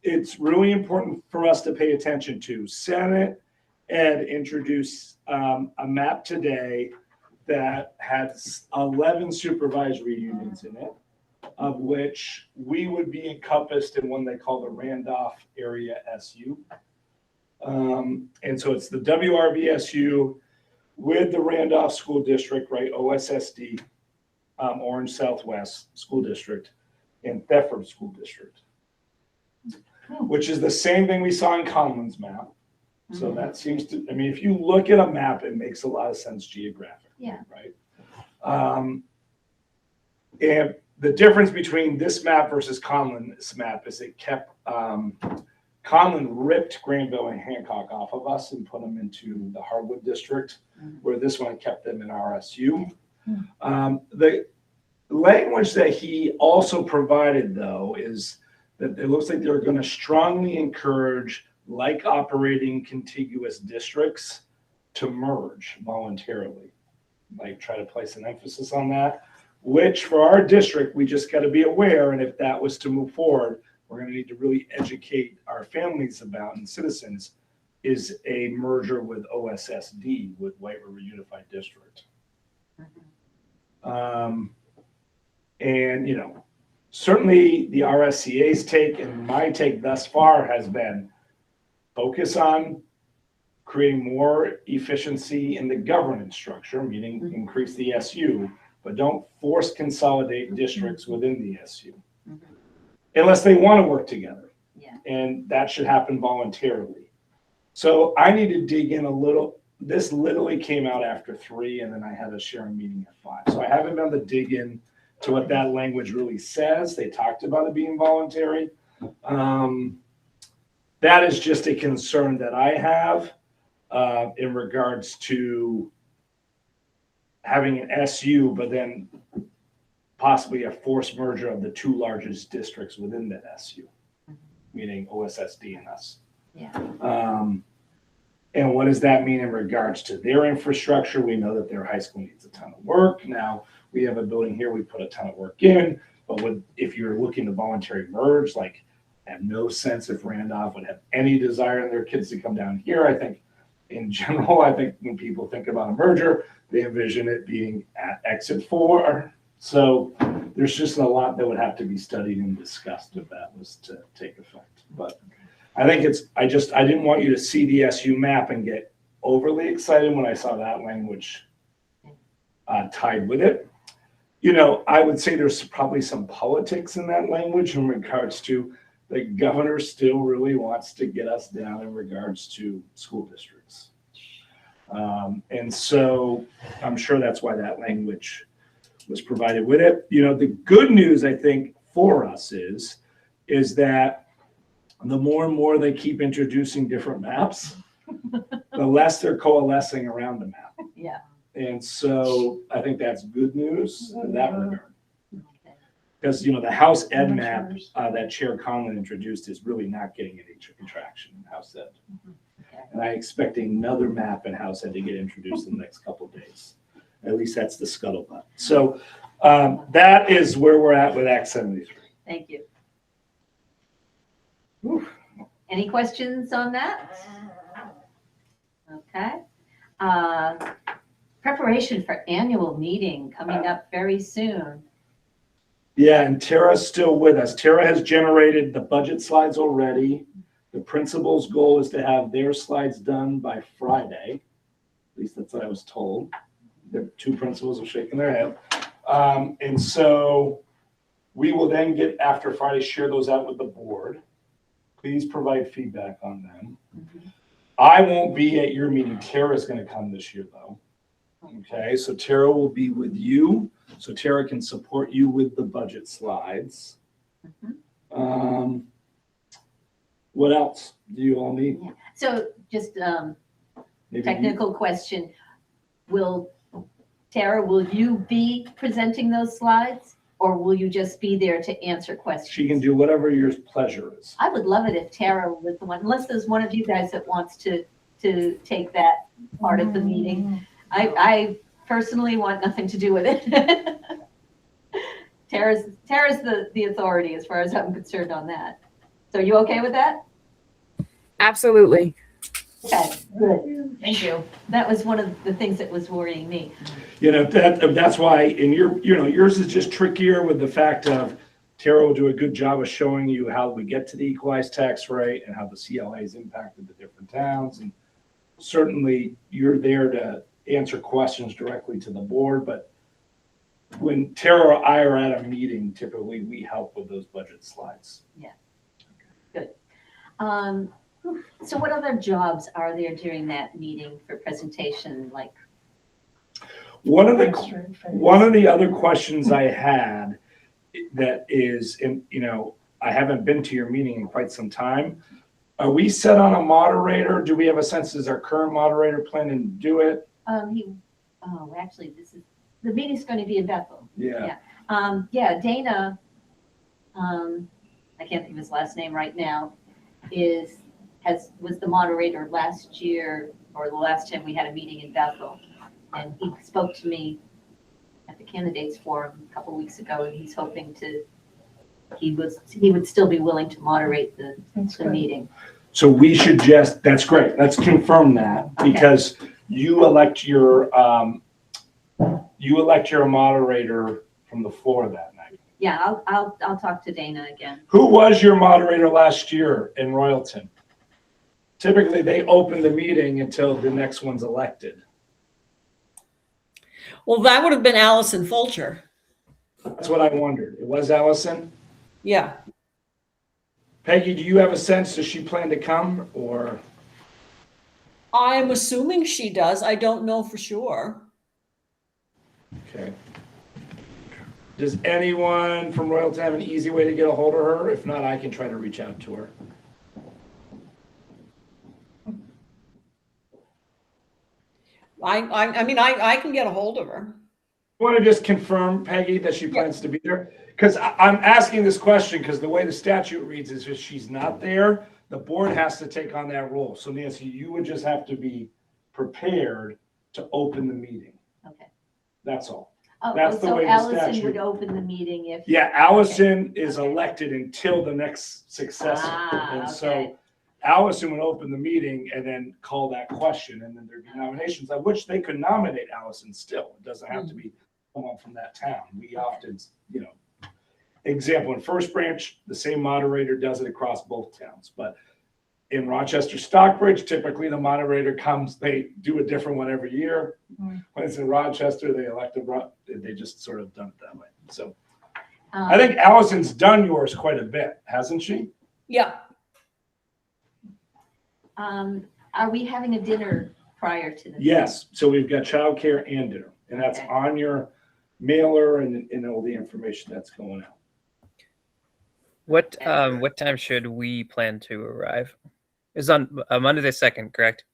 it's really important for us to pay attention to. Senate Ed introduced a map today that has 11 supervisory unions in it, of which we would be encompassed in one they call the Randolph Area SU. And so it's the WRVSU with the Randolph School District, right, OSSD, Orange Southwest School District, and Thetford School District, which is the same thing we saw in Conlon's map. So that seems to, I mean, if you look at a map, it makes a lot of sense geographically. Yeah. Right? And the difference between this map versus Conlon's map is it kept, Conlon ripped Granville and Hancock off of us and put them into the Harwood district, where this one kept them in RSU. The language that he also provided, though, is that it looks like they're going to strongly encourage like operating contiguous districts to merge voluntarily. Like try to place an emphasis on that, which for our district, we just got to be aware. And if that was to move forward, we're going to need to really educate our families about and citizens is a merger with OSSD, with White River Unified District. And, you know, certainly the RSCA's take and my take thus far has been focus on creating more efficiency in the governance structure, meaning increase the SU, but don't force consolidate districts within the SU. Unless they want to work together. Yeah. And that should happen voluntarily. So I need to dig in a little. This literally came out after 3, and then I had a sharing meeting at 5. So I haven't been able to dig in to what that language really says. They talked about it being voluntary. That is just a concern that I have in regards to having an SU, but then possibly a forced merger of the 2 largest districts within that SU, meaning OSSD and us. Yeah. And what does that mean in regards to their infrastructure? We know that their high school needs a ton of work. Now, we have a building here, we put a ton of work in, but if you're looking to voluntary merge, like, I have no sense if Randolph would have any desire in their kids to come down here. I think in general, I think when people think about a merger, they envision it being at exit 4. So there's just a lot that would have to be studied and discussed if that was to take effect. But I think I didn't want you to see the SU map and get overly excited when I saw that language tied with it. You know, I would say there's probably some politics in that language in regards to the governor still really wants to get us down in regards to school districts. And so I'm sure that's why that language was provided with it. You know, the good news, I think, for us is that the more and more they keep introducing different maps, the less they're coalescing around the map. Yeah. And so I think that's good news in that regard. Okay. Because, you know, the House Ed map that Chair Conlon introduced is really not getting any traction in House Ed. Okay. And I expect another map in House Ed to get introduced in the next couple of days. At least that's the scuttlebutt. So that is where we're at with Act 73. Thank you. Whew. Any questions on that? Okay. Preparation for annual meeting coming up very soon. Yeah, and Tara's still with us. Tara has generated the budget slides already. The principal's goal is to have their slides done by Friday. At least that's what I was told. The two principals are shaking their head. And so we will then get, after Friday, share those out with the board. Please provide feedback on them. I won't be at your meeting. Tara's going to come this year, though. Okay, so Tara will be with you. So Tara can support you with the budget slides. What else do you all need? Yeah. So just Maybe technical question. Tara, will you be presenting those slides or will you just be there to answer questions? She can do whatever your pleasure is. I would love it if Tara was the one, unless there's one of you guys that wants to take that part of the meeting. I personally want nothing to do with it. Tara's the authority as far as I'm concerned on that. So you okay with that? Absolutely. Okay, good. Thank you. That was one of the things that was worrying me. That's why in yours is just trickier with the fact of Tara will do a good job of showing you how we get to the equalized tax rate and how the CLA has impacted the different towns. And certainly you're there to answer questions directly to the board, but when Tara or I are at a meeting, typically we help with those budget slides. Yeah. Good. So what other jobs are there during that meeting for presentation? Like one of the other questions I had that is, I haven't been to your meeting in quite some time. Are we set on a moderator? Do we have a sense, is our current moderator planning to do it? Actually, the meeting's going to be in Bethel. Yeah. Dana, I can't think of his last name right now, was the moderator last year or the last time we had a meeting in Bethel. And he spoke to me at the candidates forum a couple weeks ago, and he's hoping he would still be willing to moderate the meeting. So we should that's great. Let's confirm that because you elect your moderator from the floor that night. Yeah, I'll talk to Dana again. Who was your moderator last year in Royalton? Typically, they open the meeting until the next one's elected. Well, that would have been Allison Fulcher. That's what I wondered. It was Allison? Yeah. Peggy, do you have a sense, does she plan to come or? I'm assuming she does. I don't know for sure. Okay. Does anyone from Royalton have an easy way to get a hold of her? If not, I can try to reach out to her. I can get a hold of her. I want to just confirm, Peggy, that she plans to be there. Because I'm asking this question because the way the statute reads is if she's not there, the board has to take on that role. So Nancy, you would just have to be prepared to open the meeting. Okay. That's all. That's the way the statute. Allison would open the meeting if. Yeah, Allison is elected until the next successor. And so Allison would open the meeting and then call that question, and then there'd be nominations, of which they could nominate Allison still. It doesn't have to be someone from that town. We often, example, in First Branch, the same moderator does it across both towns. But in Rochester Stockbridge, typically the moderator comes, they do a different one every year. When it's in Rochester, they just sort of done it that way. So I think Allison's done yours quite a bit, hasn't she? Yeah. Are we having a dinner prior to the? Yes. So we've got childcare and dinner, and that's on your mailer and all the information that's going out. What time should we plan to arrive? It's on Monday the 2nd, correct?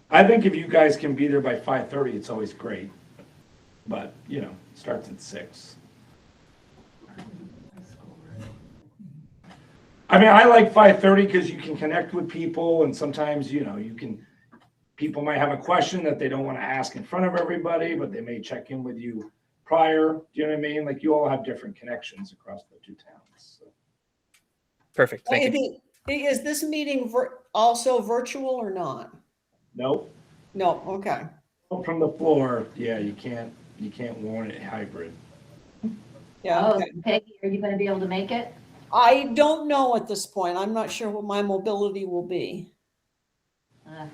I think if you guys can be there by 5:30, it's always great. But it starts at 6. I like 5:30 because you can connect with people, and sometimes people might have a question that they don't want to ask in front of everybody, but they may check in with you prior. Do you know what I mean? Like you all have different connections across the two towns. So. Perfect. Thank you. Is this meeting also virtual or not? Nope. No, okay. From the floor, yeah, you can't warn it hybrid. Yeah, Oh, okay. Peggy, are you gonna be able to make it? I don't know at this point. I'm not sure what my mobility will be.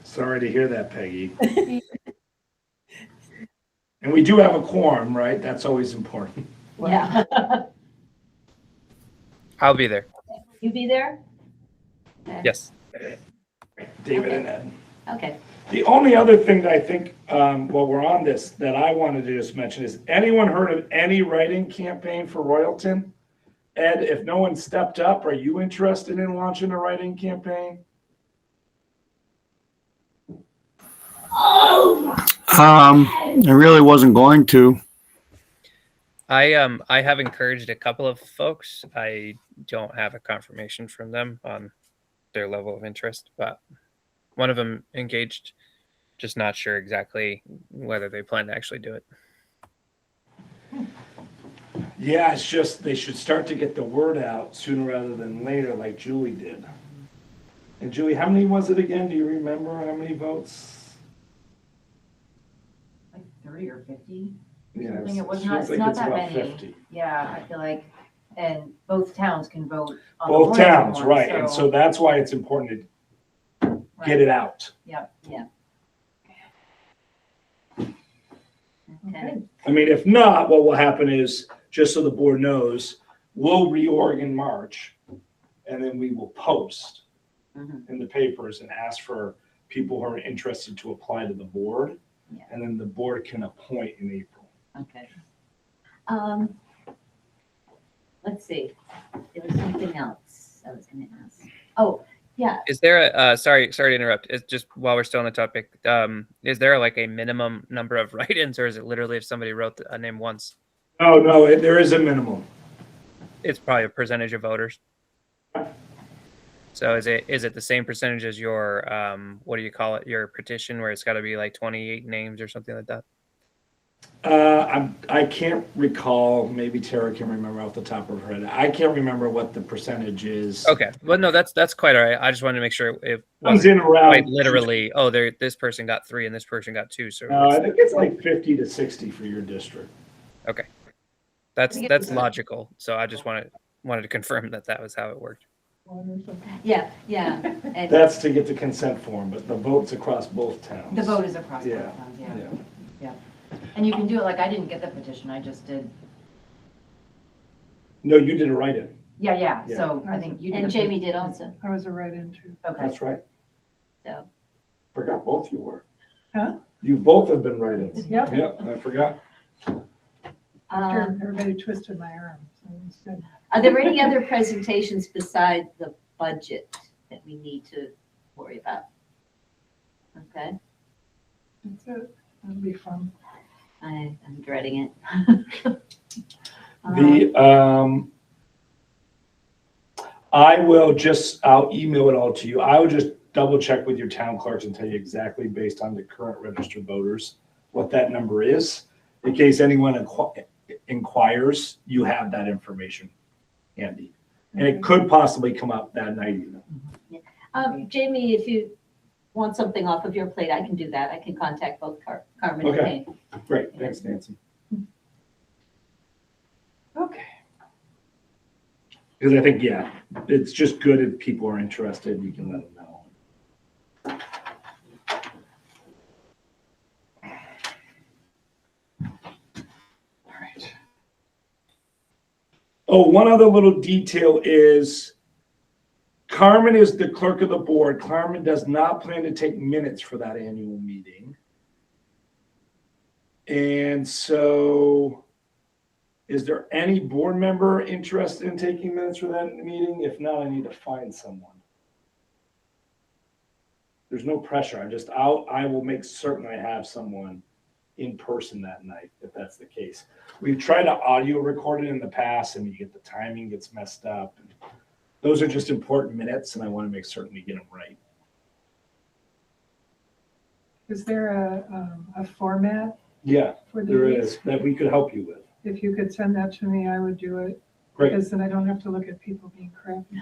Sorry to hear that, Peggy. And we do have a quorum, right? That's always important. Yeah. I'll be there. You be there? Okay. Yes. David and Ed. Okay. The only other thing that I think, while we're on this, that I wanted to just mention is, anyone heard of any writing campaign for Royalton? Ed, if no one stepped up, are you interested in launching a writing campaign? I really wasn't going to. I have encouraged a couple of folks. I don't have a confirmation from them on their level of interest, but one of them engaged. Just not sure exactly whether they plan to actually do it. Yeah, it's just, they should start to get the word out sooner rather than later, like Julie did. And Julie, how many was it again? Do you remember how many votes? Like 30 or 50. Yeah, Something. It was feels not, it's like not it's that about many. 50. Yeah, I feel like, and both towns can vote on the Both Royalton towns, one, right, and so that's why it's important to get it out. Yep. Yeah. Okay. Okay. I mean, if not, what will happen is, just so the board knows, we'll reorg in March, and then we will post Mhm. in the papers and ask for people who are interested to apply to the board, Yeah. and then the board can appoint in April. Okay. Let's see. There was something else I was gonna ask. Oh, yeah. Is there a sorry to interrupt. It's just while we're still on the topic. Is there like a minimum number of write-ins, or is it literally if somebody wrote a name once, No, there is a minimum. it's probably a percentage of voters? So is it the same percentage as your what do you call it, your petition, where it's got to be like 28 names or something like that? I can't recall, maybe Tara can remember off the top of her head. I can't remember what the percentage is. Okay, well, no, that's quite all right. I just wanted to make sure it Comes wasn't in around. quite literally. Oh, this person got 3 and this person got 2. So No, I think it's like 50 to 60 for your district. okay, that's logical. So I just wanted to confirm that was how it worked. Yeah, yeah. And That's to get the consent form, but the vote's across both towns. The vote is across both Yeah. towns, yeah. Yeah. And you can do it, like, I didn't get the petition, I just did, No, you did a write-in. yeah, Yeah. so I think you did. and a- Jamie did also. I was a write-in too. Okay, That's right. So Forgot both you were. Huh? You both have been write-ins. Yep. Yep, I forgot. After everybody twisted my arm. So instead, are there any other presentations besides the budget that we need to worry about? Okay, that's it. That'll be fun. I'm dreading it. I'll email it all to you. I will just double check with your town clerks and tell you exactly based on the current registered voters, what that number is. In case anyone inquires, you have that information handy. And it could possibly come up that night even. Jamie, if you want something off of your plate, I can do that. I can contact both Carmen and Okay. Payne. Great, thanks, Nancy. Okay. Because I think, yeah, it's just good if people are interested, you can let them know. All right. Oh, one other little detail is Carmen is the clerk of the board. Carmen does not plan to take minutes for that annual meeting. And so is there any board member interested in taking minutes for that meeting? If not, I need to find someone. There's no pressure. I will make certain I have someone in person that night, if that's the case. We've tried to audio record it in the past and you get the timing gets messed up. Those are just important minutes and I want to make certain we get them right. Is there a format Yeah, for there these? is, that we could help you with. If you could send that to me, I would do it. Great. Because then I don't have to look at people being crappy.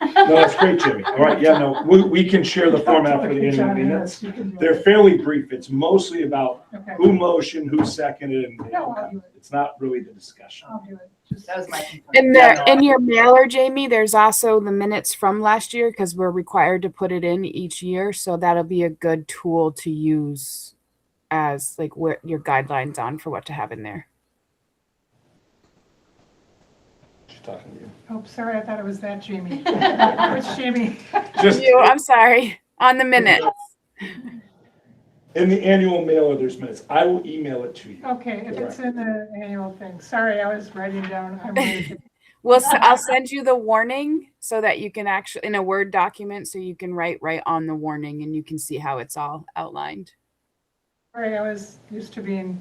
No, that's great, Jimmy. All right, yeah, no, we can share the format for the annual minutes. They're fairly brief. It's mostly about Okay. who motioned, who seconded, and No, I'll do it. it's not really the discussion. I'll do it. Just- That was my concern. In Yeah, the no. in your mailer, Jamie, there's also the minutes from last year because we're required to put it in each year. So that'll be a good tool to use as like what your guidelines on for what to have in there. She's talking to you. Oh, sorry, I thought it was that Jamie. Which Jamie? Just You, I'm sorry. On the minutes. in the annual mailer, there's minutes. I will email it to you. Okay, if it's in the annual thing. Sorry, I was writing down. I wanted to- I'll send you the warning so that you can actually in a Word document so you can write right on the warning and you can see how it's all outlined. Sorry, I was used to being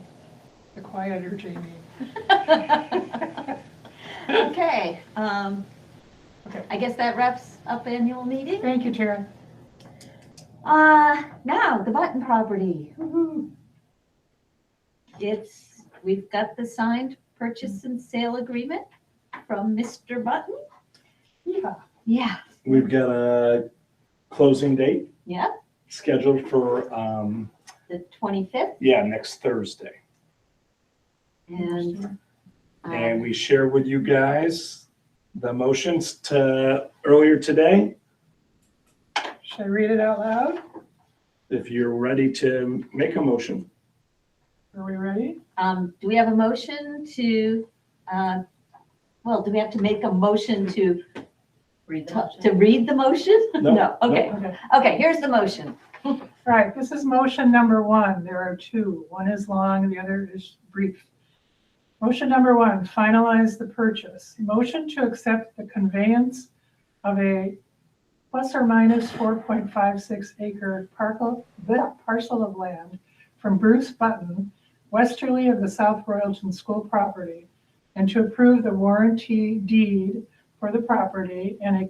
the quieter Jamie. Okay, Okay. I guess that wraps up annual meeting. Thank you, Tara. Now, the Button property. Woo-hoo. We've got the signed purchase and sale agreement from Mr. Button. Yeah. Yeah, We've got a closing date yeah, scheduled for, the 25th. next Thursday. And And we share with you guys the motions to earlier today. Should I read it out loud? If you're ready to make a motion. Are we ready? do we have a motion to, do we have to make a motion to Read the to motion. read the motion? No, Okay, Okay. okay, here's the motion. All right, this is motion number one. There are two. One is long, the other is brief. Motion number one, finalize the purchase. Motion to accept the conveyance of a plus or minus 4.56 acre parcel of land from Bruce Button, westerly of the South Royalton School property, and to approve the warranty deed for the property and a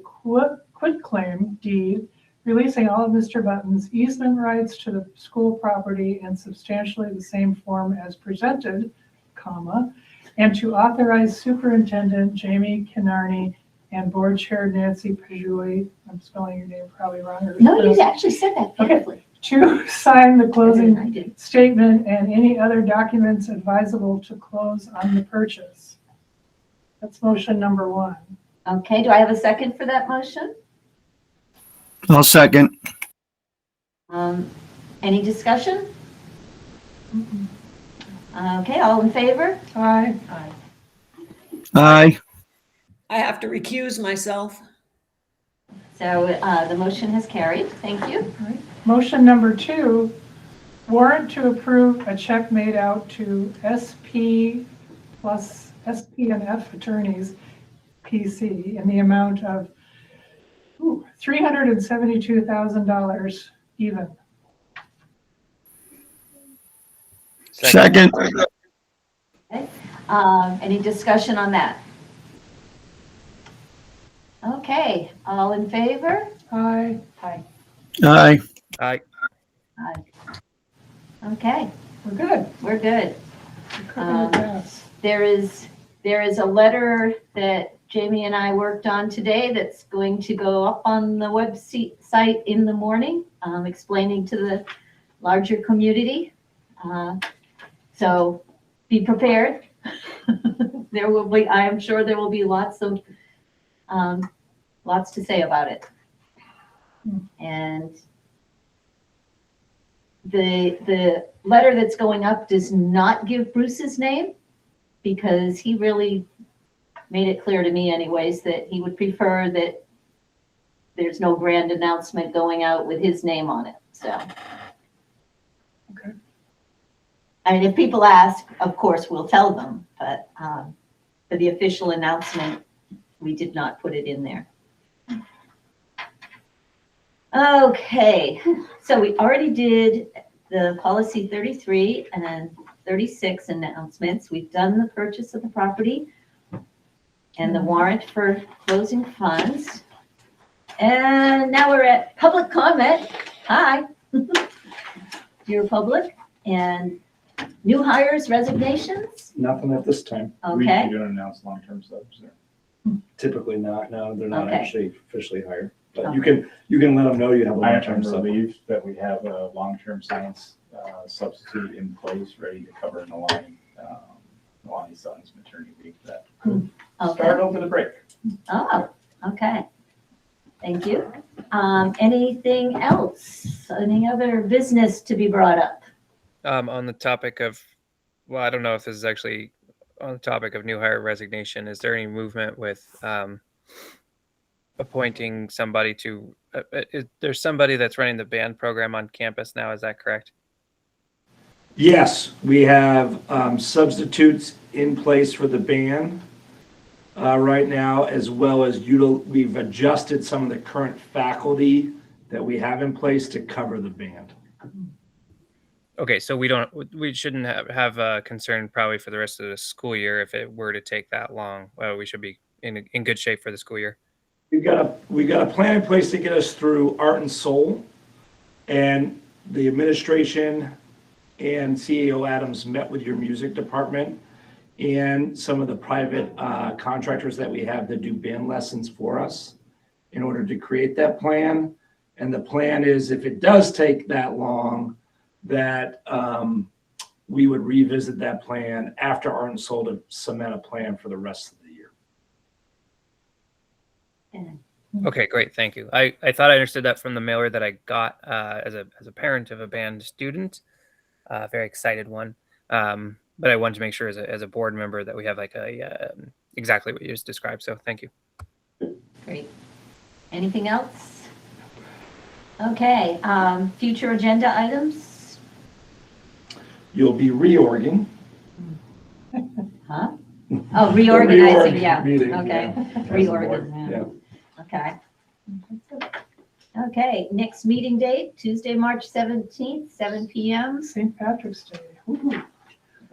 quitclaim deed releasing all of Mr. Button's easement rights to the school property in substantially the same form as presented, comma, and to authorize Superintendent Jamie Kenarney and Board Chair Nancy Pajuli, I'm spelling your name probably wrong. or- No, you actually said that beautifully. To sign the closing I did. statement and any other documents advisable to close on the purchase. That's motion number one. Okay, do I have a second for that motion? I'll second. Any discussion? Okay, all in favor? Aye. Aye. I have to recuse myself. So the motion has carried. Thank you. Motion number two, warrant to approve a check made out to SP plus SP&F Attorneys, PC, in the amount of $372,000 even. Second. Any discussion on that? Okay, all in favor? Aye. Aye. Aye. Aye. Okay, We're good. we're good. We couldn't pass. There is a letter that Jamie and I worked on today that's going to go up on the website in the morning, explaining to the larger community. So be prepared. There will be, I am sure there will be lots to say about it. And the letter that's going up does not give Bruce's name, because he really made it clear to me anyways that he would prefer that there's no grand announcement going out with his name on it, so. Okay. I mean, if people ask, of course, we'll tell them, but for the official announcement, we did not put it in there. Okay, so we already did the policy 33 and 36 announcements. We've done the purchase of the property and the warrant for closing funds. And now we're at public comment. Hi. Dear public, and new hires, resignations. Nothing at this time. We Okay, don't announce long-term subs there. Typically not, no, they're not Okay. actually officially hired. But you can let them know you have a I long-term am sub. relieved that we have a long-term science substitute in place, ready to cover Nalani's son's maternity leave that Okay. started over the break. Oh, okay. Thank you. Anything else? Any other business to be brought up? On the topic of, well, I don't know if this is actually on the topic of new hire resignation. Is there any movement with appointing somebody to? There's somebody that's running the band program on campus now. Is that correct? Yes, we have substitutes in place for the band right now, as well as we've adjusted some of the current faculty that we have in place to cover the band. Okay, so we shouldn't have a concern probably for the rest of the school year if it were to take that long. We should be in good shape for the school year. We got a plan in place to get us through Art and Soul, and the administration and CEO Adams met with your music department and some of the private contractors that we have that do band lessons for us in order to create that plan. And the plan is, if it does take that long, that we would revisit that plan after Art and Soul to cement a plan for the rest of the year. Okay, great, thank you. I thought I understood that from the mailer that I got as a parent of a band student, very excited one. But I wanted to make sure as a board member that we have like exactly what you just described. So thank you. Great. Anything else? Okay, future agenda items? You'll be reorging. Huh? Oh, reorganizing, reorg yeah. meeting, Okay, yeah, as a board, reorganizing. yeah. Okay. Okay, next meeting date, Tuesday, March 17th, 7 PM. St. Patrick's Day. Woo-hoo.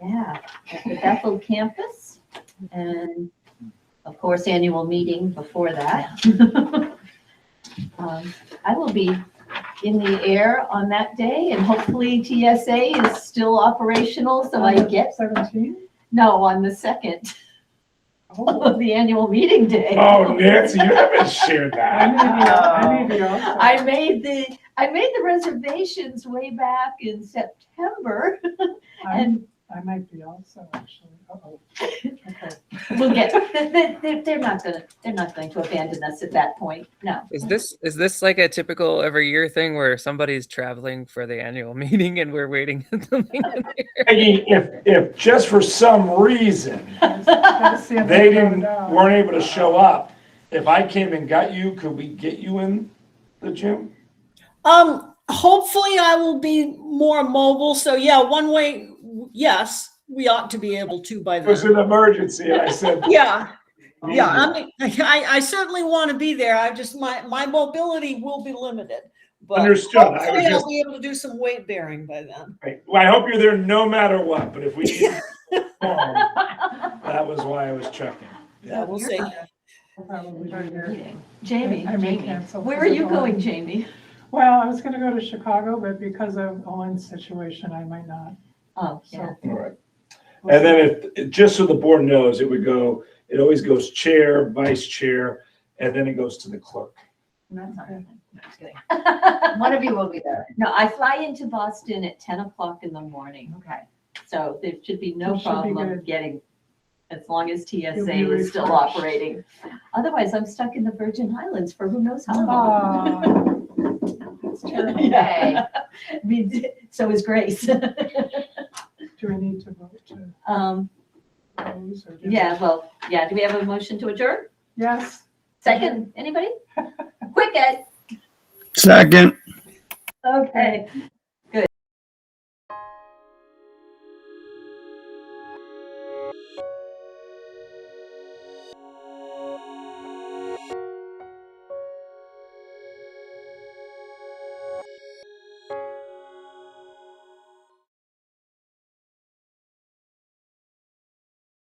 Yeah, at the Bethel campus. And of course, annual meeting before that. I will be in the air on that day, and hopefully TSA is still operational, so I get, 17? no, on the 2nd of the annual meeting day. Oh, Nancy, you haven't shared that. I may be also. I made the reservations way back in September, and I might be also, actually. Uh-oh. Okay. we'll get, they're not going to abandon us at that point, no. Is this like a typical every year thing where somebody's traveling for the annual meeting and we're waiting at something in there? Peggy, if just for some reason Gotta see if they can go down. weren't able to show up, if I came and got you, could we get you in the gym? Hopefully I will be more mobile. So yeah, one way, yes, we ought to be able to by It was then. an emergency, and I said. Yeah. Yeah, I certainly want to be there. My mobility will be limited. But Understood. I was hopefully just- I'll be able to do some weight bearing by then. Right. Well, I hope you're there no matter what, but if we need to perform, that was why I was checking. Yeah, we'll see. I'll probably be there. Jamie, I may cancel. where are you going, Jamie? Well, I was gonna go to Chicago, but because of Owen's situation, I might not. Oh, yeah. All right. And then just so the board knows, it always goes chair, vice chair, and then it goes to the clerk. That's all right. No, just kidding. One of you will be there. No, I fly into Boston at 10 o'clock in the morning, Okay. so there should be no It should be problem good. getting, as long as You'll TSA be is still refreshed. operating. Otherwise, I'm stuck in the Virgin Islands for who knows how long. Aw, that's terrible. Yeah. I mean, so is Grace. Do we need to vote to close or? Yeah, well, yeah, do we have a motion to adjourn? Yes. Second, anybody? Quick, Ed. Second. Okay,